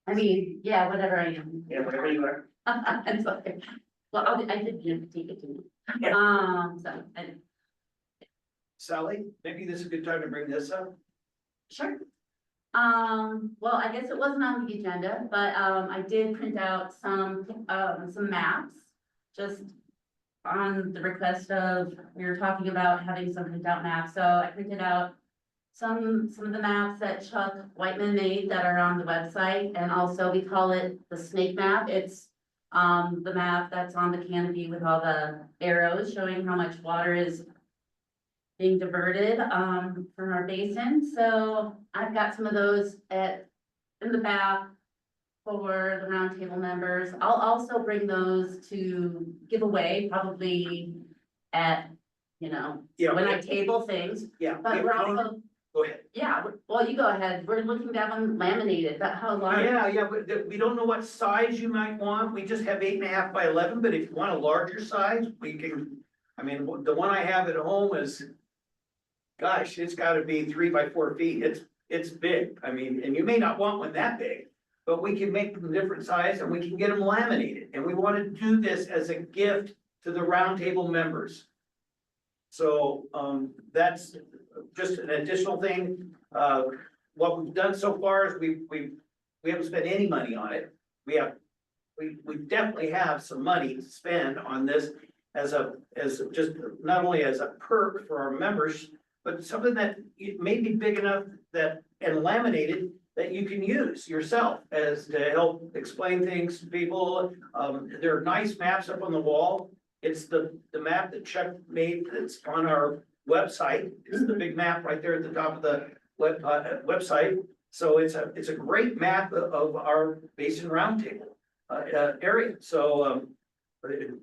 I mean, yeah, whatever I am. Yeah, whatever you are. I'm sorry. Well, I did Yampa Tika too. Yeah. So, Sally, maybe this is a good time to bring this up. sure. Well, I guess it wasn't on the agenda, but, I did print out some maps, just on the request of, we were talking about having some printout maps, so I printed out some of the maps that Chuck Whiteman made that are on the website, and also we call it the snake map. It's, the map that's on the canopy with all the arrows showing how much water is being diverted, from our basin. So I've got some of those in the back for the roundtable members. I'll also bring those to give away, probably at, Yeah. when I table things, Yeah. but we're also, Go ahead. yeah, well, you go ahead. We're looking to have them laminated, but how large? Yeah, we don't know what size you might want. We just have 8.5 by 11, but if you want a larger size, we can. I mean, the one I have at home is, gosh, it's gotta be 3 by 4 feet. It's big. I mean, and you may not want one that big, but we can make them different size and we can get them laminated. And we want to do this as a gift to the roundtable members. So, that's just an additional thing. What we've done so far is we haven't spent any money on it. We definitely have some money to spend on this as just not only as a perk for our members, but something that may be big enough and laminated that you can use yourself as to help explain things to people. There are nice maps up on the wall. It's the map that Chuck made that's on our website. It's the big map right there at the top of the website. So it's a great map of our Basin Roundtable area. So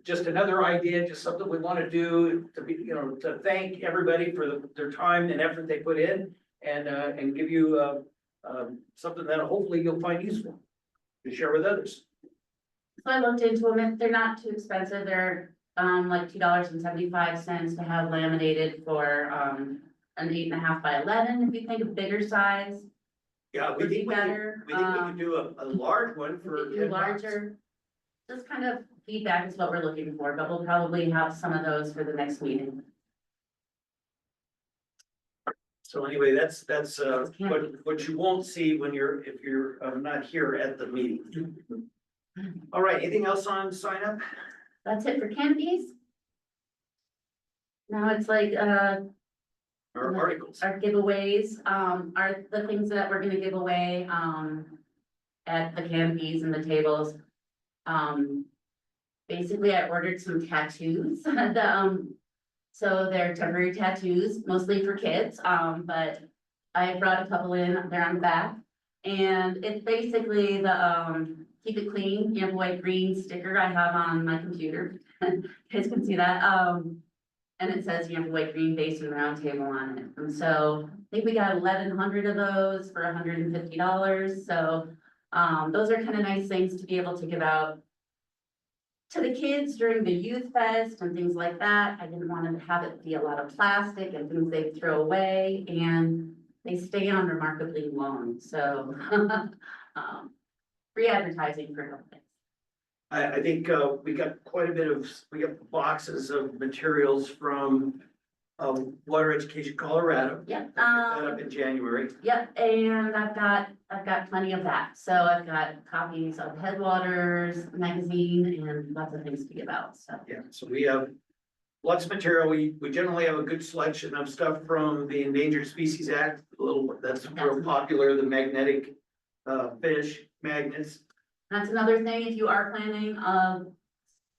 just another idea, just something we want to do to be, to thank everybody for their time and effort they put in, and give you something that hopefully you'll find useful to share with others. So I looked into them, they're not too expensive, they're like $2.75 to have laminated for an 8.5 by 11, if you think of bigger size. Yeah, we Would be think we could, better, we could do a large one We for could do $10. larger. Just kind of feedback is what we're looking for, but we'll probably have some of those for the next meeting. So anyway, that's what you won't see if you're not here at the meeting. All right, anything else on sign up? That's it for canopies. Now it's like, Or articles? our giveaways, are the things that we're gonna give away, at the canopies and the tables. Basically, I ordered some tattoos, so they're temporary tattoos, mostly for kids, but I brought a couple in, they're on the back. And it's basically the, keep it clean, Yampa White Green sticker I have on my computer. You guys can see that, and it says Yampa White Green Basin Roundtable on it. And so I think we got 1,100 of those for $150. So, those are kind of nice things to be able to give out to the kids during the youth fest and things like that. I didn't want to have it be a lot of plastic and things they throw away, and they stay on remarkably long, so free advertising for nothing. I think, we got quite a bit of, we got boxes of materials from, Water Education Colorado. Yep, Picked that up in January. yep, and I've got plenty of that, so I've got copies of Headwaters magazine and lots of things to give out, so. Yeah, so we have lots of material. We generally have a good selection of stuff from the Endangered Species Act, a little, that's real popular, the magnetic, fish magnets. That's another thing, if you are planning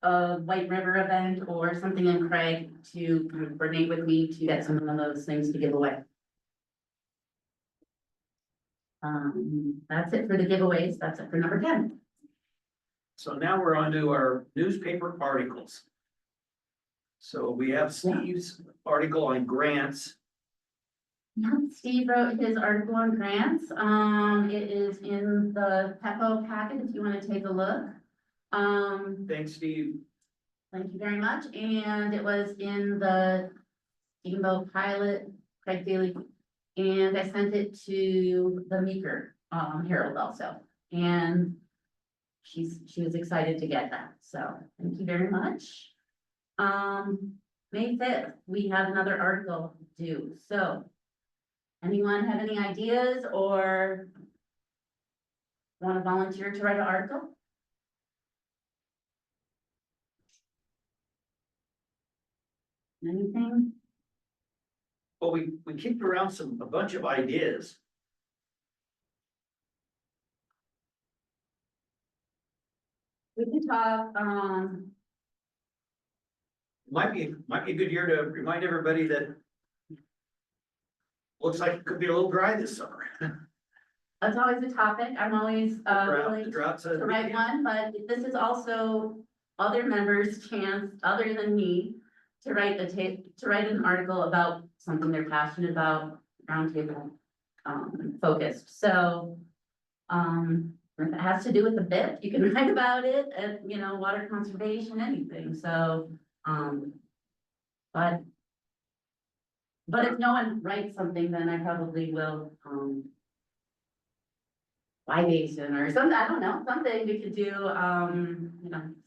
a White River event or something in Craig, to coordinate with me to get some of those things to give away. That's it for the giveaways, that's it for number 10. So now we're on to our newspaper articles. So we have Steve's article on grants. Yeah, Steve wrote his article on grants, it is in the PEPO packet if you wanna take a look. Thanks, Steve. Thank you very much, and it was in the Steamboat Pilot, Craig Daily, and I sent it to the Meeker, Herald also, and she was excited to get that, so thank you very much. May 5th, we have another article due, so anyone have any ideas or want to volunteer to write an article? Anything? Well, we kicked around a bunch of ideas. We can talk, Might be a good year to remind everybody that looks like it could be a little dry this summer. that's always a topic, I'm always, The willing drought says. to write one, but this is also other members' chance, other than me, to write an article about something they're passionate about, roundtable, focused, so, if it has to do with the BIP, you can write about it, water conservation, anything, so, but if no one writes something, then I probably will, Y basin or something, I don't know, something we could do,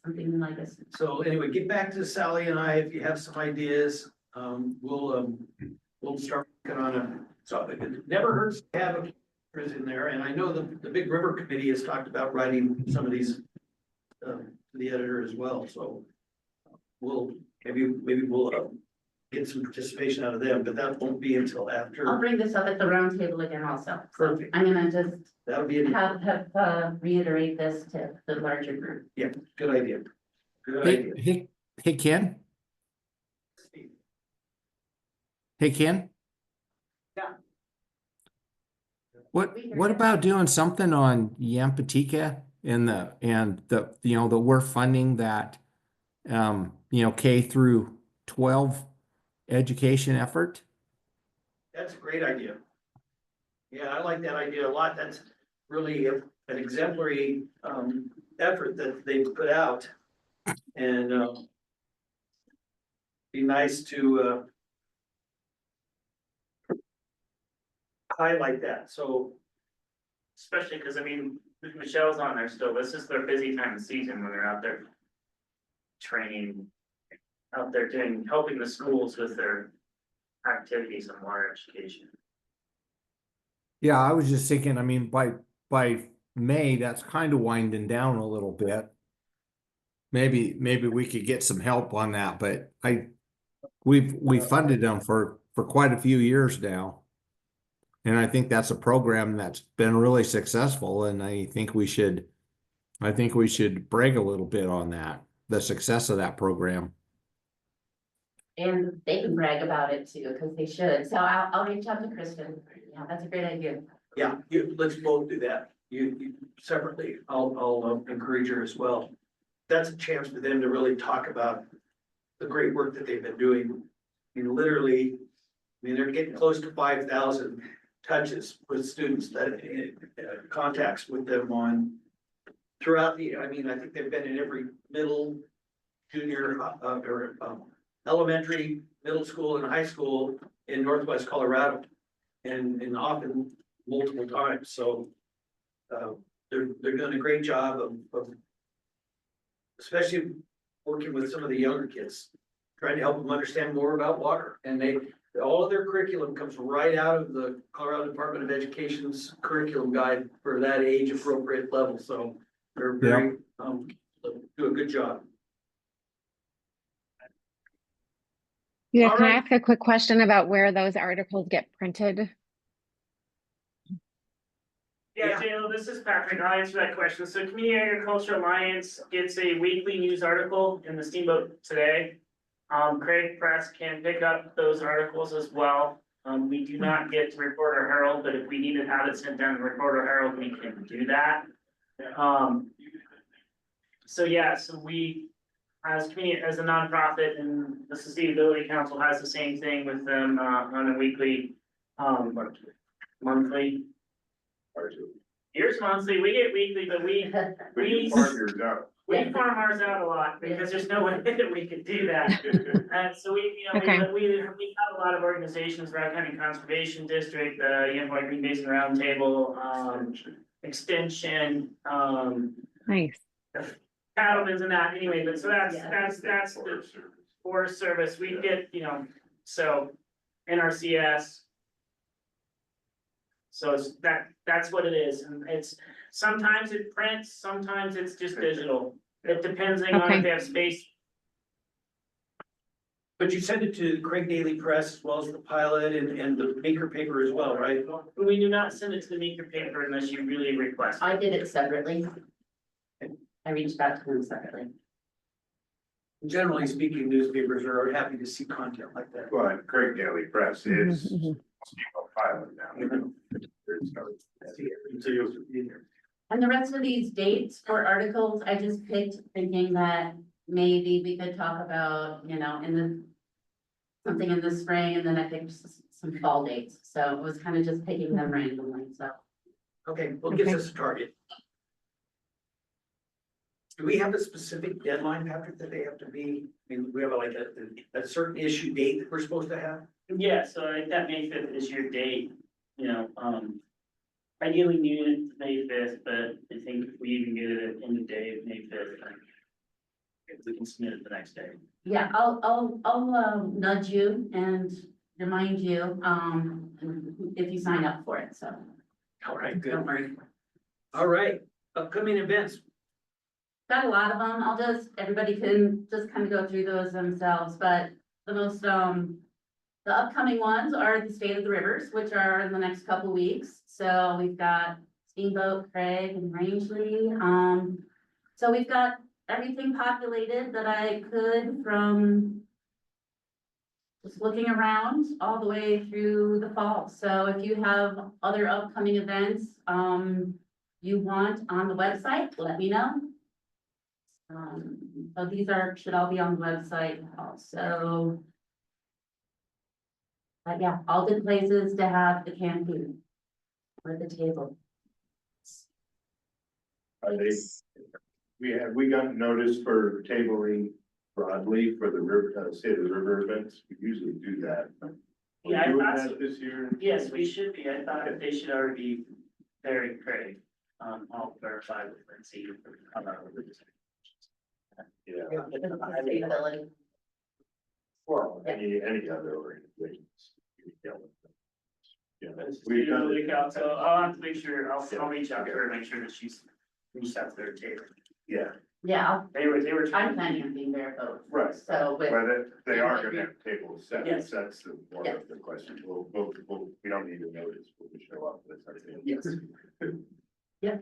something like this. So anyway, get back to Sally and I if you have some ideas. We'll start working on a, so it never hurts to have a quiz in there. And I know the Big River Committee has talked about writing some of these to the editor as well, so maybe we'll get some participation out of them, but that won't be until I'll after. bring this up at the roundtable again also. So Perfect. I'm gonna just That'll be, reiterate this to the larger group. yeah, good idea. Good Hey, idea. hey, Ken? Hey, Ken? Yeah. What about doing something on Yampatika and that we're funding that, K through 12 education effort? That's a great idea. Yeah, I like that idea a lot. That's really an exemplary effort that they've put out. And be nice to highlight that. So Especially because, Michelle's on there still, this is their busy time of season when they're out there training, out there helping the schools with their activities on water education. Yeah, I was just thinking, by May, that's kind of winding down a little bit. Maybe we could get some help on that, but we've funded them for quite a few years now. And I think that's a program that's been really successful, and I think we should brag a little bit on that, the success of that program. And they can brag about it too, because they should. So I'll reach out to Kristen. Yeah, that's a great idea. yeah, let's both do that. You separately, I'll encourage her as well. That's a chance for them to really talk about the great work that they've been doing. Literally, they're getting close to 5,000 touches with students that contacts with them on throughout the, I think they've been in every middle, junior, or elementary, middle school and high school in Northwest Colorado. And often multiple times, so they're doing a great job of especially working with some of the younger kids, trying to help them understand more about water. And all of their curriculum comes right out of the Colorado Department of Education's curriculum guide for that age appropriate level. So they're very, do a good job. Yeah, All can I right. ask a quick question about where those articles get printed? Yeah, Yeah. JLo, this is Patrick. I'll answer that question. So Community Agriculture Alliance gets a weekly news article in the Steamboat Today. Craig Press can pick up those articles as well. We do not get to Reporter Herald, but if we need to have it sent down to Reporter Herald, we can do that. So yeah, so we, as a nonprofit, and the Sustainability Council has the same thing with them, on a weekly, monthly. Yours monthly, we get weekly, but we farm yours out. we farm ours out a lot because there's no way that we could do that. And so we Okay. have a lot of organizations, Rock County Conservation District, Yamaha Green Basin Roundtable, Extension, Nice. Cattlemen's and that anyway, but so that's the Forest Service, we get, so NRCS. So it's that's what it is, and it's, sometimes it prints, sometimes it's just digital, it depends on Okay. if they have space. But you send it to Craig Daily Press as well as the Pilot and the Maker paper as well, right? We do not send it to the Meeker paper unless you really request it. I did it separately. I reached out to them separately. Generally speaking, newspapers are happy to see content like that. Well, Craig Daily Press is Mhm, mhm. Steamboat Pilot now. There's no- And the rest of these dates for articles, I just picked thinking that maybe we could talk about, something in the spring, and then I picked some fall dates. So it was kind of just picking them randomly, so. Okay, well, gives Okay. us a target. Do we have a specific deadline, Patrick, that they have to be, I mean, we have like a certain issue date that we're supposed to have? Yeah, so I think that May 5th is your date, ideally noon May 5th, but I think if we even get it at end of day of May 5th, if we can submit it the next day. Yeah, I'll nudge you and remind you, if you sign up for it, so. All right, good. Don't worry. All right, upcoming events. Got a lot of them. Everybody can just kind of go through those themselves, but the most, the upcoming ones are the State of the Rivers, which are in the next couple weeks. So we've got Steamboat, Craig and Rangeley. So we've got everything populated that I could from just looking around all the way through the fall. So if you have other upcoming events, you want on the website, let me know. So these should all be on the website also. But yeah, all good places to have the canned food or the table. Are they, we got notice for tabling broadly for the river, State of the River events, we usually do that. Yeah, I We're doing thought so. that this year. Yes, we should be. I thought that they should already be very Craig. I'll verify with Lindsay. Yeah, Sustainability. well, any other organizations. Yeah, We've done it. So I'll have to make sure, I'll reach out to her, and make sure that she's reached out to their table. yeah, Yeah, They were I'm planning on being there both. right. So with, But they are gonna have tables set, Yes. that's the one of the questions, we don't need to notice, we'll just show up. That's our thing. Yes.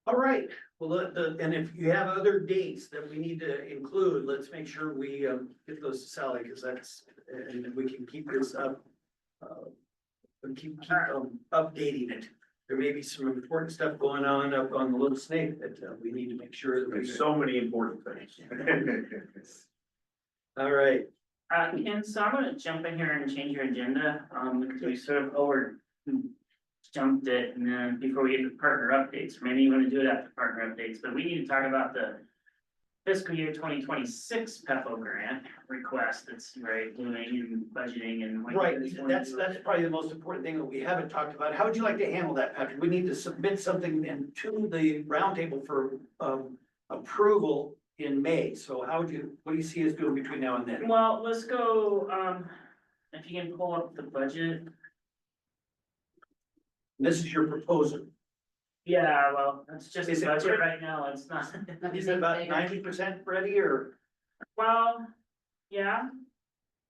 All right, well, and if you have other dates that we need to include, let's make sure we get those to Sally, because and if we can keep this up. And keep updating it. There may be some important stuff going on up on the Little Snake that we need to make sure that we. There's so many important things. All right, Ken, so I'm gonna jump in here and change your agenda, because we sort of jumped it, and then before we get to partner updates, or maybe you wanna do it after partner updates, but we need to talk about the fiscal year 2026 PEPO grant request that's doing and budgeting and. what right, you guys wanna that's do. probably the most important thing that we haven't talked about. How would you like to handle that, Patrick? We need to submit something to the roundtable for approval in May. So what do you see us doing between now and then? Well, let's go, if you can pull up the budget. This is your proposal. Yeah, well, it's just Is a it budget correct? right now, it's not. Is it about 90% ready, or Well, yeah,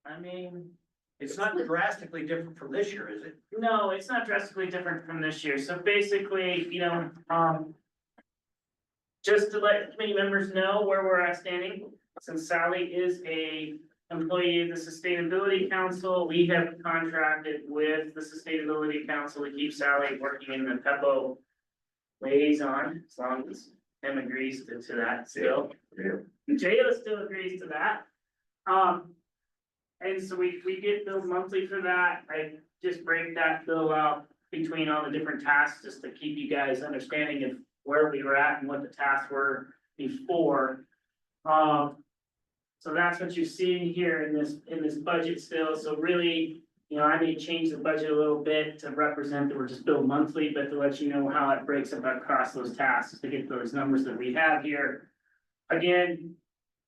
I mean, it's not drastically different from this year, is it? no, it's not drastically different from this year, so basically, just to let committee members know where we're at standing, since Sally is a employee of the Sustainability Council, we have contracted with the Sustainability Council to keep Sally working in the PEPO liaison, as long as Tim agrees to that still. Yeah. Jayla still agrees to that. And so we get billed monthly for that. I just break that bill out between all the different tasks, just to keep you guys understanding of where we were at and what the tasks were before. So that's what you're seeing here in this budget still. So really, I may change the budget a little bit to represent that we're just billed monthly, but to let you know how it breaks up across those tasks to get those numbers that we have here. Again,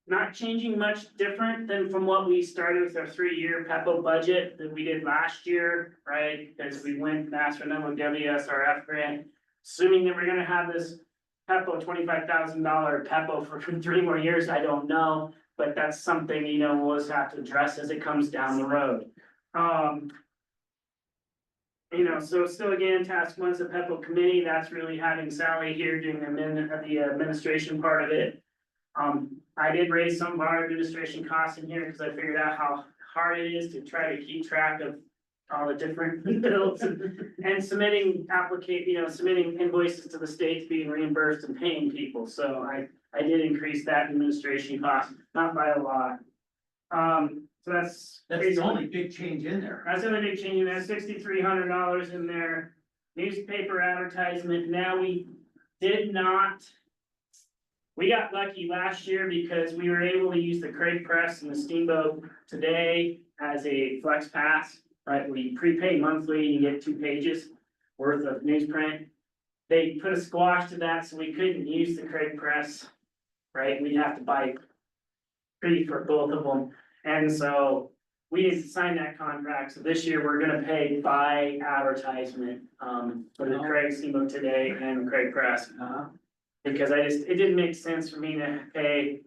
not changing much different than from what we started with our 3-year PEPO budget that we did last year, right? Because we went and asked for another WSRF grant, assuming that we're gonna have this PEPO $25,000 PEPO for 3 more years, I don't know. But that's something, we'll just have to address as it comes down the road. So still again, task 1's the PEPO committee, that's really having Sally here doing the administration part of it. I did raise some of our administration costs in here because I figured out how hard it is to try to keep track of all the different bills and submitting submitting invoices to the states, being reimbursed and paying people. So I did increase that administration cost, not by a lot. So that's. That's the only big change in there. That's the only big change in there, $6,300 in there. Newspaper advertisement, now we did not. We got lucky last year because we were able to use the Craig Press and the Steamboat Today as a flex pass, right? Where you prepay monthly, you get 2 pages worth of newsprint. They put a squash to that, so we couldn't use the Craig Press, right? We'd have to buy 3 for both of them. And so we didn't sign that contract. So this year we're gonna pay by advertisement, for the Craig Steamboat Today and the Craig Press. Because it didn't make sense for me to pay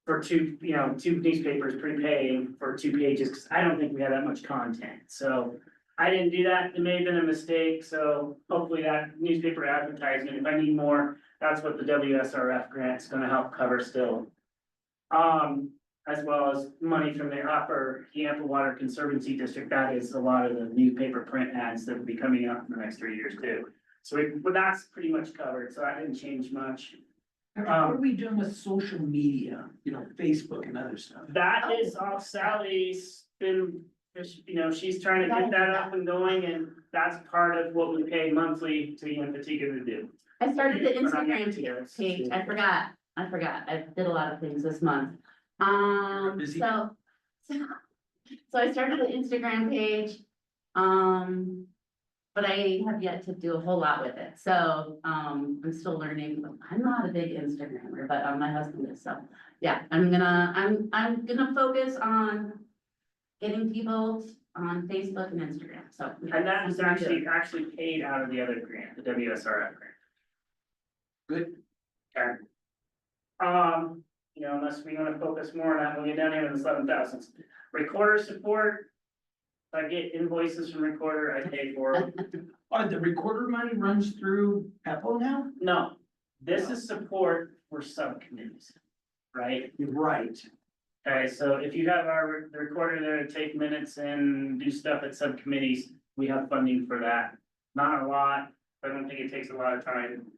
for 2 newspapers prepaying for 2 pages, because I don't think we had that much content. So I didn't do that. It may have been a mistake. So hopefully that newspaper advertisement, if I need more, that's what the WSRF grant is gonna help cover still. As well as money from the Yampa Water Conservancy District. That is a lot of the newspaper print ads that will be coming out in the next 3 years too. So but that's pretty much covered, so that didn't change much. What are we doing with social media, Facebook and other stuff? That is all Sally's been, she's trying to get that up and going, and that's part of what we pay monthly to Yampa to do. I started the Or not Instagram Yampa, page, I forgot, I did a lot of things this month. Busy. So I started the Instagram page, but I have yet to do a whole lot with it, so, I'm still learning. I'm not a big Instagrammer, but, my husband is, so, yeah, I'm gonna focus on getting people on Facebook and Instagram, so. And that is actually paid out of the other grant, the WSRF grant. Good. Okay. Unless we wanna focus more on that, we'll get down here to the 7,000. Recorder support. If I get invoices from recorder, I pay for them. The recorder money runs through PEPO now? No, this is support for subcommittees, right? You're right. Okay, so if you have the recorder there to take minutes and do stuff at subcommittees, we have funding for that. Not a lot, I don't think it takes a lot of time.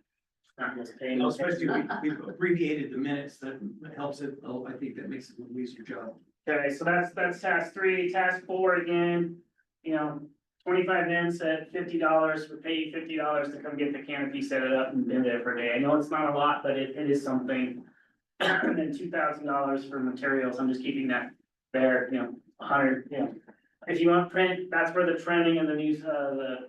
Not just paying. Especially we've abbreviated the minutes, that helps it, I think that makes it a little easier job. Okay, so that's task 3, task 4 again, 25 minutes at $50, we pay you $50 to come get the canopy, set it up and bid it for a day. I know it's not a lot, but it is something. And then $2,000 for materials, I'm just keeping that there, 100, If you want print, that's where the trending and the news, the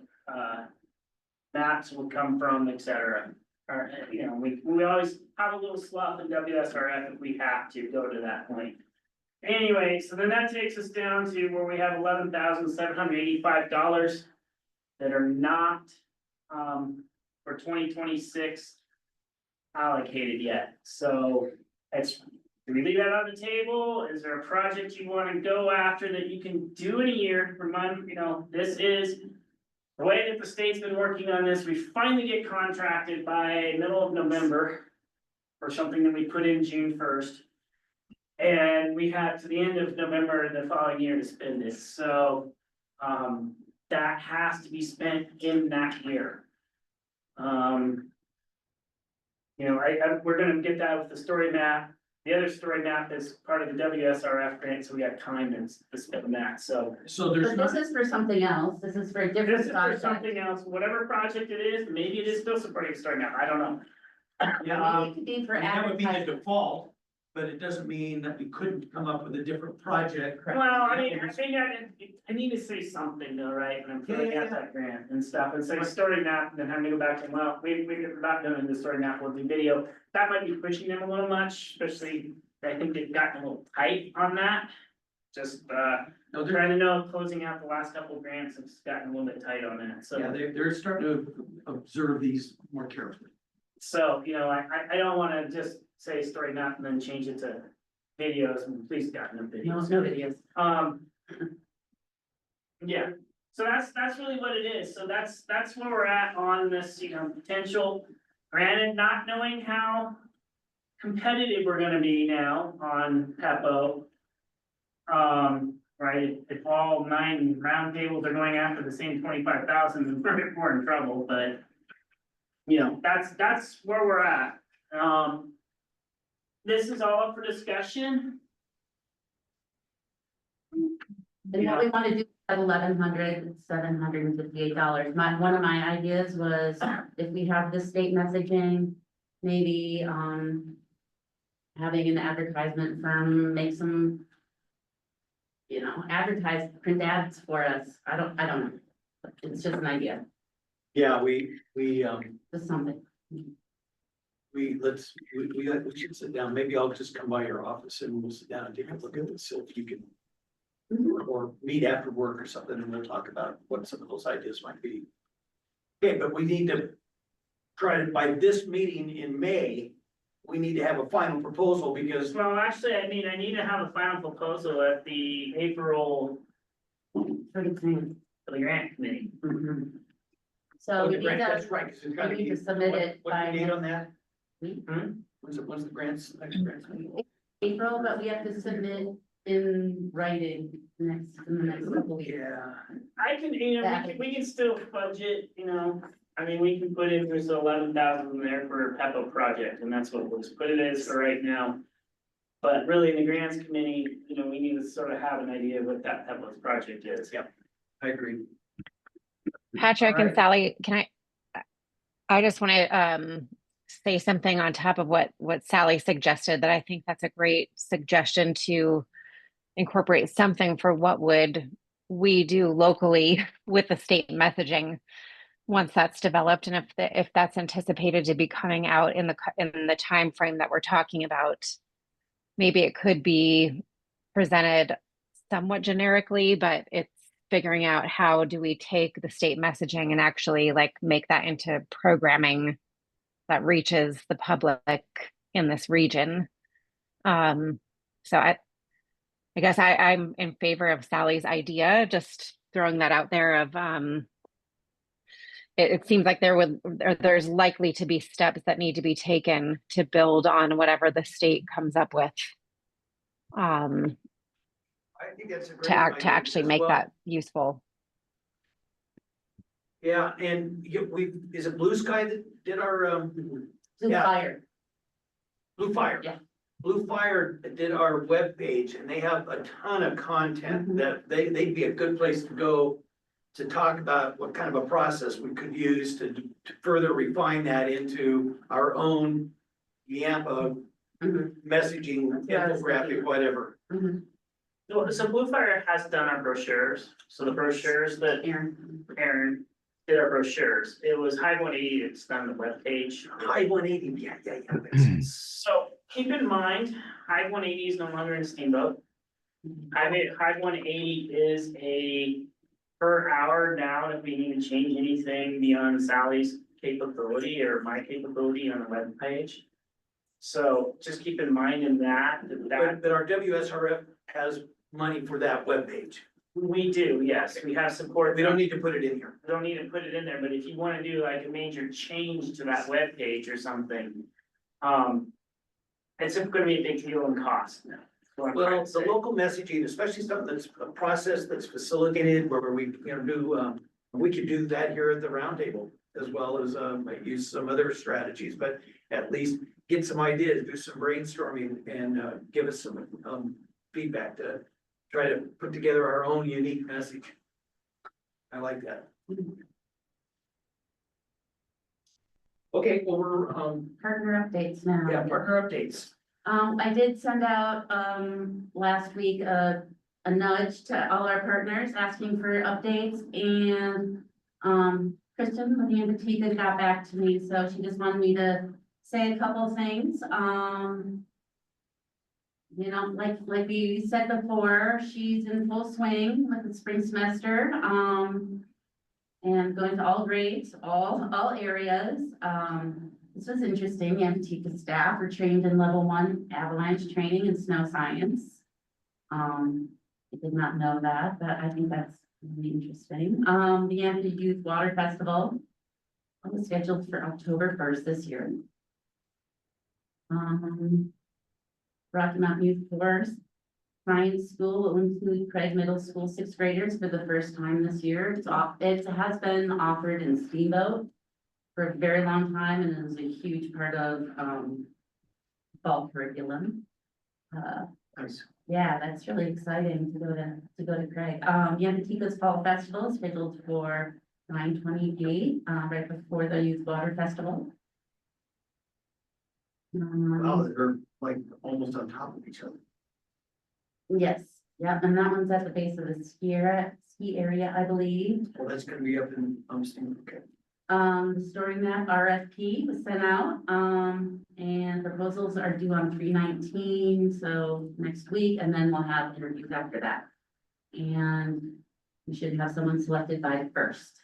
maps will come from, etc. or, you know, we always have a little slot in WSRF if we have to go to that point. Anyway, so then that takes us down to where we have $11,785 that are not, for 2026 allocated yet, so it's, do we leave that on the table? Is there a project you wanna go after that you can do in a year? Remind, you know, this is the way that the state's been working on this. We finally get contracted by middle of November for something that we put in June 1st. And we had to the end of November the following year to spend this, so, that has to be spent in that year. You know, we're gonna get that with the story map. The other story map is part of the WSRF grant, so we got time to spend that, so. So But there's this not, is for something else, this is for a This different is for project. something else, whatever project it is, maybe it is still supporting story map, I don't know. yeah, Maybe it could be for that would be the advertising. default, but it doesn't mean that we couldn't come up with a different project. Well, I mean, I think I need to say something though, right, when I'm filling out that grant and stuff, and say story map, and then having to go back and, well, we're not doing the story map with the video. That might be pushing them a little much, especially, I think they've gotten a little tight on that. Just, No, they're, trying to know, closing out the last couple of grants, it's gotten a little bit tight on that, so. yeah, they're starting to observe these more carefully. So, you know, I don't wanna just say story map and then change it to videos, and please God, no No, videos. no videos. Yeah, so that's really what it is, so that's where we're at on this, you know, potential. Granted, not knowing how competitive we're gonna be now on PEPO. Right, if all 9 round tables are going after the same 25,000, then we're in trouble, but. You know, that's where we're at, this is all up for discussion. And what we wanna do at $1,758. One of my ideas was if we have the state messaging, maybe, having an advertisement firm make some, you know, print ads for us. I don't know. It's just an idea, Yeah, we just something. we should sit down, maybe I'll just come by your office and we'll sit down and take a look at this, so if you can. Or meet after work or something, and we'll talk about what some of those ideas might be. Okay, but we need to try to, by this meeting in May, we need to have a final proposal, because Well, actually, I mean, I need to have a final proposal at the April, For the grant. for the grant committee. So we the need grant, to, that's right, 'cause it's gotta we need be. to submit what- it What's by the date on that? Hmm? When's the grants, next grants meeting? April, but we have to submit in writing in the next couple weeks. Yeah, I can, you know, we can still budget, you know, I mean, we can put in, there's 11,000 there for a PEPO project, and that's what we'll just put it as for right now. But really, in the grants committee, you know, we need to sort of have an idea of what that PEPO's project is. Yep. I agree. Patrick and Alright. Sally, I just want to say something on top of what Sally suggested, that I think that's a great suggestion to incorporate something for what would we do locally with the state messaging once that's developed, and if that's anticipated to be coming out in the time frame that we're talking about, maybe it could be presented somewhat generically, but it's figuring out how do we take the state messaging and actually like make that into programming that reaches the public in this region. So I guess I'm in favor of Sally's idea, just throwing that out there of, it seems like there's likely to be steps that need to be taken to build on whatever the state comes up with. I think that's a great To idea actually as make well. that useful. Yeah, and is it Blue Sky that did our, Blue Yeah. Fire. Blue Fire? Yeah. Blue Fire did our webpage, and they have a ton of content Mhm. that they'd be a good place to go to talk about what kind of a process we could use to further refine that into our own Yampa Mhm. messaging, Yeah, I was infographic, thinking. whatever. Mhm. So Blue Fire has done our brochures, so the brochures that Aaron. Aaron did our brochures. It was Hive 180 that's on the webpage. High 180, yeah, that's- So keep in mind, Hive 180 is no longer in Steamboat. Hive 180 is a per hour now, if we need to change anything beyond Sally's capability or my capability on the webpage. So just keep in mind in that But our WSRF has money for that webpage. we do, yes, we have support. We don't need to put it in here. Don't need to put it in there, but if you wanna do like a major change to that web page or something. It's gonna be a big deal in cost. That's what I'm trying Well, to the say. local messaging, especially something that's a process that's facilitated where we, we could do that here at the roundtable. As well as, might use some other strategies, but at least get some ideas, do some brainstorming and, give us some, feedback to try to put together our own unique message. I like that. Okay, well, we're, Partner updates now. yeah, partner updates. I did send out, last week, a nudge to all our partners asking for updates and, Kristen with the Antigua got back to me, so she just wanted me to say a couple of things. You know, like we said before, she's in full swing with the spring semester, and going to all grades, all areas. This was interesting. The Antigua staff were trained in level 1 avalanche training and snow science. I did not know that, but I think that's really interesting. The Antigua Youth Water Festival was scheduled for October 1st this year. Rocky Mountain Youth Forest Science School will include Craig Middle School 6th graders for the first time this year. It has been offered in Steamboat for a very long time and is a huge part of fall curriculum. Nice. Yeah, that's really exciting to go to Craig. Yamatico's Fall Festival is scheduled for 9/28, right before the Youth Water Festival. Wow, they're like almost on top of each other. Yes, yeah, and that one's at the base of the ski area, I believe. Well, that's gonna be up in, okay. The story map RFP was sent out, and proposals are due on 3/19, so next week, and then we'll have interviews after that. And we should have someone selected by the 1st.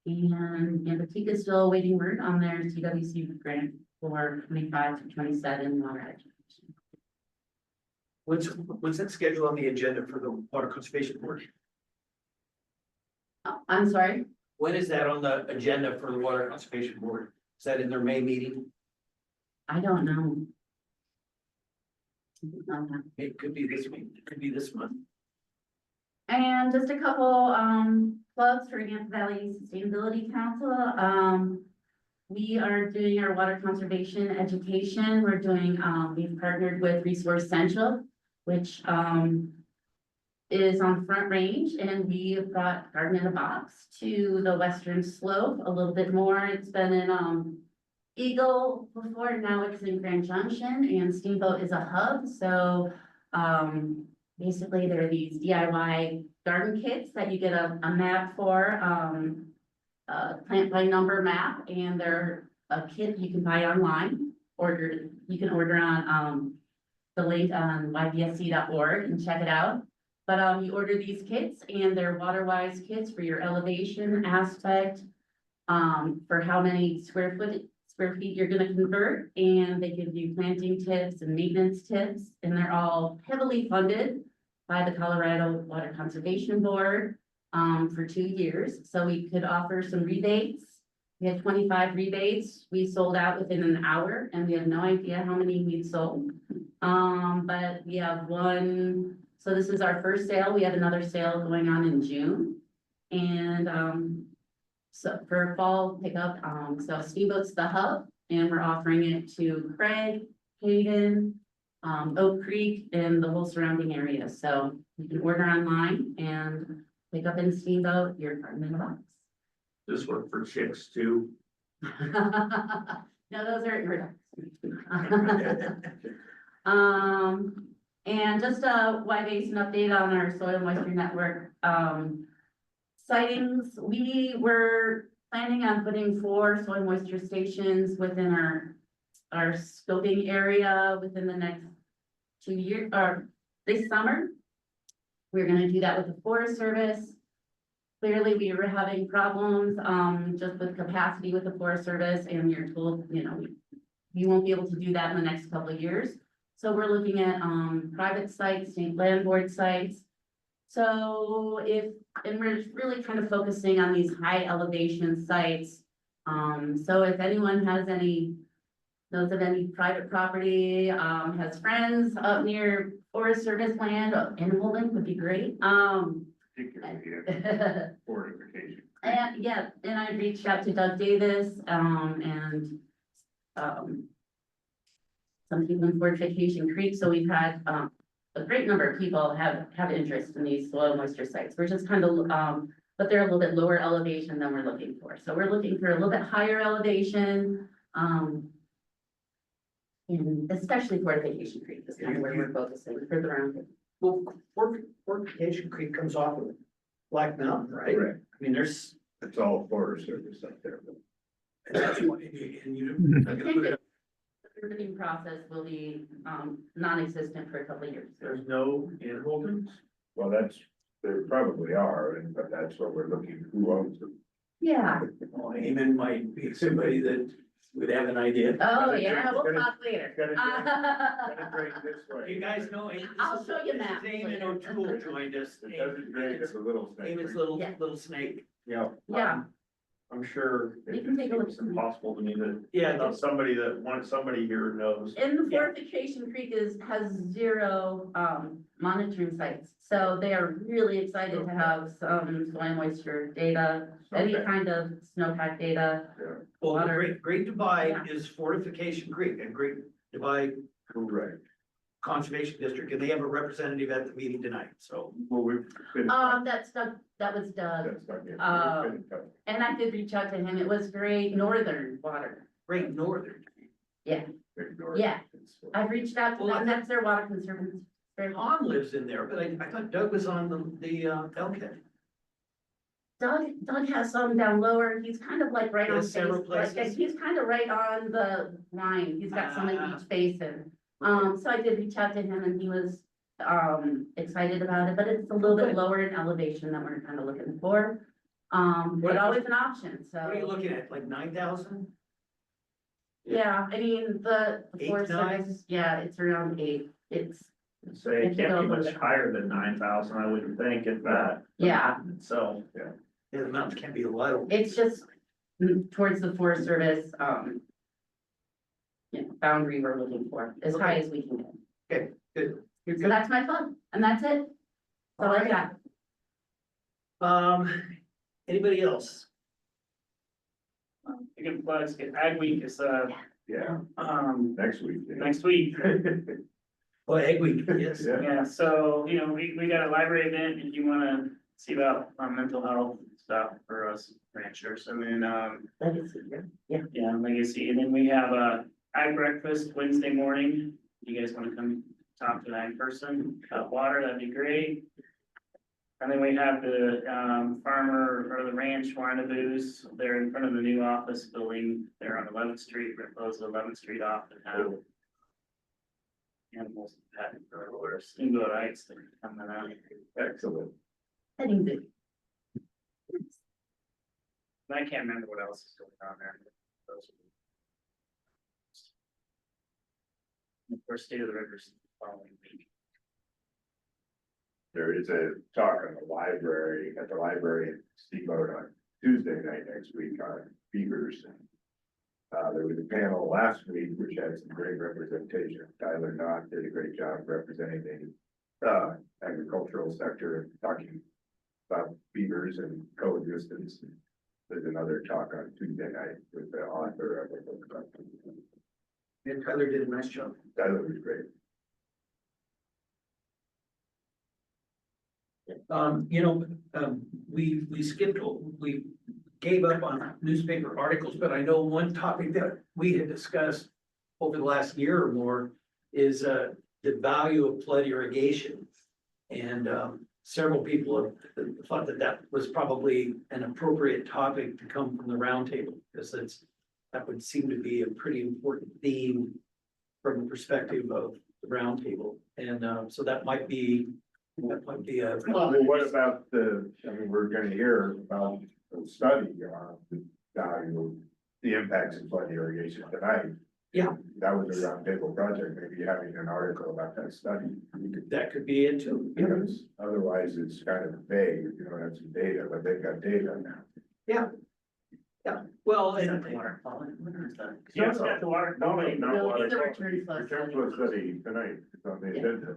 And Antigua still awaiting word on their CWC grant for 25 to 27 water education. What's that schedule on the agenda for the Water Conservation Board? Oh, I'm sorry, When is that on the agenda for the Water Conservation Board? Is that in their May meeting? I don't know. It could be this week, it could be this month. And just a couple, plugs for Yampa Valley Sustainability Council. We are doing our water conservation education. We're doing, we've partnered with Resource Central, which, is on Front Range, and we have brought Garden in a Box to the western slope a little bit more. It's been in, Eagle before, now it's in Grand Junction, and Steamboat is a hub, so, basically, there are these DIY garden kits that you get a map for, plant by number map, and they're a kit you can buy online. You can order on, the link on ybsc.org and check it out. But, you order these kits and they're water-wise kits for your elevation aspect, for how many square feet you're gonna convert, and they give you planting tips and maintenance tips, and they're all heavily funded by the Colorado Water Conservation Board, for 2 years, so we could offer some rebates. We had 25 rebates, we sold out within an hour, and we have no idea how many we'd sold. But we have one, so this is our first sale, we have another sale going on in June. And, so for fall pickup, so Steamboat's the hub, and we're offering it to Craig, Hayden, Oak Creek, and the whole surrounding area. So you can order online and pick up in Steamboat your Garden in a Box. This one for chicks too. No, those are and just a Y basin update on our soil moisture network. sightings, we were planning on putting 4 soil moisture stations within our scoping area within the next 2 years, or this summer. We're gonna do that with the Forest Service. Clearly, we were having problems, just with capacity with the Forest Service, and you're told, you know, you won't be able to do that in the next couple of years. So we're looking at, private sites, state land board sites. So and we're really kind of focusing on these high elevation sites. So if anyone knows of any private property, has friends up near Forest Service land, in Holden would be great. Particularly in fortification. And yeah, and I reached out to Doug Davis, and some people in Fortification Creek, so we've had, a great number of people have interest in these soil moisture sites. We're just kind of, but they're a little bit lower elevation than we're looking for. So we're looking for a little bit higher elevation, and especially Fortification Creek is kind of where we're focusing further around. Well, Fortification Creek comes off of Black Mountain, right? Correct. I mean, there's, It's all Forest Service up there. and that's why, and you, I think that the permitting process will be, non-existent for a couple of years. there's no inholdings. Well, there probably are, but that's what we're looking, who owns them. Yeah, Well, Eamon might be somebody that would have an idea. oh, yeah, we'll Gotta- talk later. gotta Gotta drain this way. You guys know. I'll show you maps Eamon later. O'Toole joined us. It doesn't drain, it's a little snake. Eamon's little, Yeah. little snake. Yeah. Yeah, I'm sure you can take a look. it's impossible to me to, Yeah, not somebody that wants, somebody here knows. And the Fortification Creek has 0, monitoring sites, so they are really excited to have some soil moisture data, any Okay. kind of snowpack data. well, the Water. Great Divide is Fortification Creek and Great Divide Correct. Conservation District, and they have a representative at the meeting tonight, so. Well, we've been. That's Doug, that was Doug, That's not yet. uh, We've been in touch. and I did reach out to him, it was Great Northern Water. Great Northern. Big North. Yeah. It's- I've reached out to Well, them, that's their water conservancy. Han lives in there, but I thought Doug was on the Elkhead. Doug has some down lower, he's kind of like right He on, has several like, places. he's kind of right on the line, he's got some in Ah. each basin. So I did reach out to him and he was, excited about it, but it's a little bit Good. lower in elevation than we're kind of looking for. But What- always an option, What are you so, looking at, like 9,000? yeah, I mean, the 8, Forest 9? Service, yeah, it's around 8, it's, Say it can't be much higher than 9,000, I wouldn't think, if that, yeah, so. Yeah, the mountains can't be low. it's just towards the Forest Service, boundary we're looking for, as high as we can get. Good. You're So good. that's my fun, and that's it. That's all I got. Anybody else? You can plug, Ag Week is, Yeah, next week. yeah. next week. Oh, Egg Week, yes. Yeah. Yeah, so, you know, we got a library event if you wanna see about, mental health stuff for us ranchers, and then, Legacy, yeah. yeah, legacy, and then we have a ag breakfast Wednesday morning. You guys wanna come talk to an ag person about water, that'd be great. And then we have the, farmer or the ranch rendezvous, they're in front of the new office building, they're on 11th Street, we're close to 11th Street off and have animals, pet, or steamboat ice, they're coming out. Excellent. Heading good. I can't remember what else is going on there. Of course, State of the Rivers the following week. There is a talk at the library in Steamboat on Tuesday night next week on beavers. There was a panel last week which had some great representation. Tyler Knott did a great job representing the agricultural sector and talking about beavers and coexistence. There's another talk on Tuesday night with the author of the book. And Tyler did a nice job. Tyler was great. We skipped, we gave up on newspaper articles, but I know one topic that we had discussed over the last year or more is, the value of flood irrigation. And, several people have thought that that was probably an appropriate topic to come from the roundtable, because that would seem to be a pretty important theme from the perspective of the roundtable, and, so that might be a. Well, what about we're gonna hear about the study on the value of the impacts of flood irrigation tonight. Yeah. That was a roundtable project, maybe having an article about that study. That could be it too. Because otherwise it's kind of vague, you don't have some data, but they've got data now. Well, Is and that the water quality? Or is that- You also got the water quality, Not No, water it's a quality. return flow Return study. flow study tonight, it's on the agenda.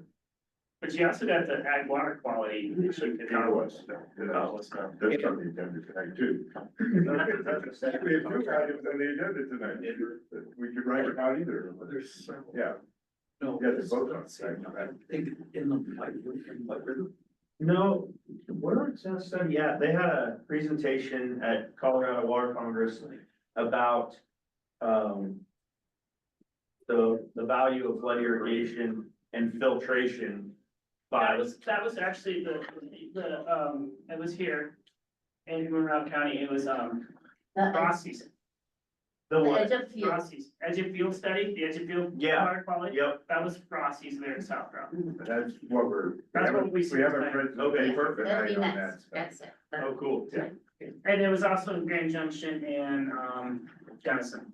but you also got the ag water quality. issue. It was, Oh, it's not. that's on the agenda tonight too. We have two items on the agenda tonight, we could write it out either, there's several. yeah. No. Yeah, they're both on the same I time. think in the White River. No, where it's that study, yeah, they had a presentation at Colorado Water Congress about, the value of flood irrigation and filtration. That was actually it was here in Monroe County, it was, The Rossi's. The what? edge of field. Rossi's, edge of field study, the edge of field. Yeah. Water quality, Yep, that was Rossi's there in South Rock. But that's what That's what we see have a tonight. presentation That'd be tonight on that. next, that's it. oh, cool. Yeah. And it was also in Grand Junction and, Denison.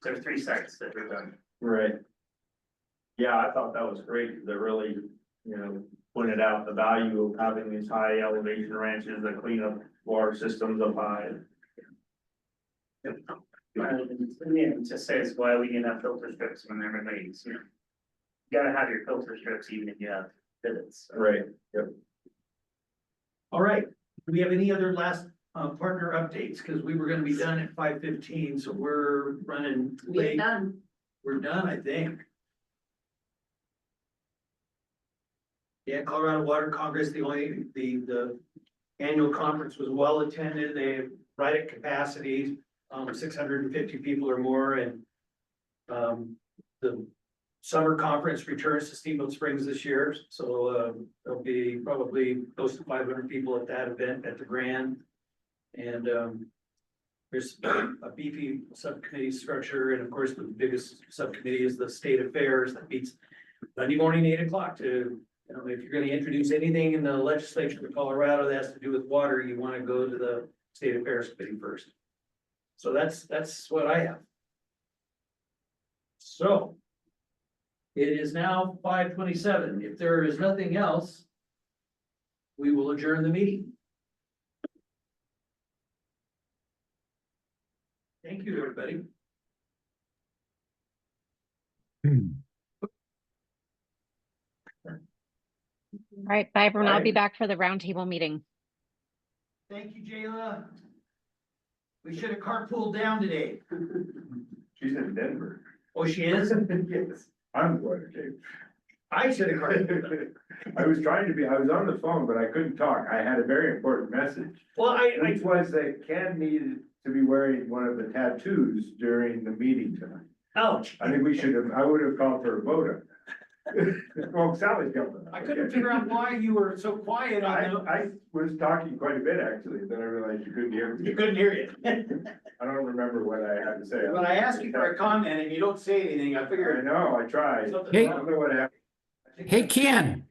There were 3 sites that were done. Right. Yeah, I thought that was great, 'cause it really, pointed out the value of having these high elevation ranches that clean up water systems up high. It just says why we need to have filter strips when they're leaks, You gotta have your filter strips even if you have pivots. Right. All right, do we have any other last partner updates? Because we were gonna be done at 5:15, so we're running We're late. done. We're done, I think. Yeah, Colorado Water Congress, the annual conference was well attended. They right at capacity, 650 people or more, and the summer conference returns to Steamboat Springs this year, so there'll be probably close to 500 people at that event at the Grand. And there's a beefy subcommittee structure, and of course, the biggest subcommittee is the State Affairs that meets Monday morning, 8 o'clock to, if you're gonna introduce anything in the legislature of Colorado that has to do with water, you wanna go to the State Affairs Committee first. So that's what I have. So it is now 5:27. If there is nothing else, we will adjourn the meeting. Thank you, everybody. All right, bye everyone. I'll be Bye. back for the roundtable meeting. Thank you, Jayla. We should have carpooled down today. She's in Denver. Oh, she is? Yes, I'm going to Cape. I should have carpooled. I was on the phone, but I couldn't talk. I had a very important message, Well, which was that Ken needed to be wearing one of the tattoos during the meeting tonight. ouch. I think I would have called for a vote on that. Well, Sally's coming. I couldn't figure out why you were so quiet on the. I was talking quite a bit, actually, then I realized you couldn't hear me. You couldn't hear it. I don't remember what I had to say. When I ask you for a comment and you don't say anything, I I figured. know, I tried. I something's Hey. don't know what happened. Hey, Ken,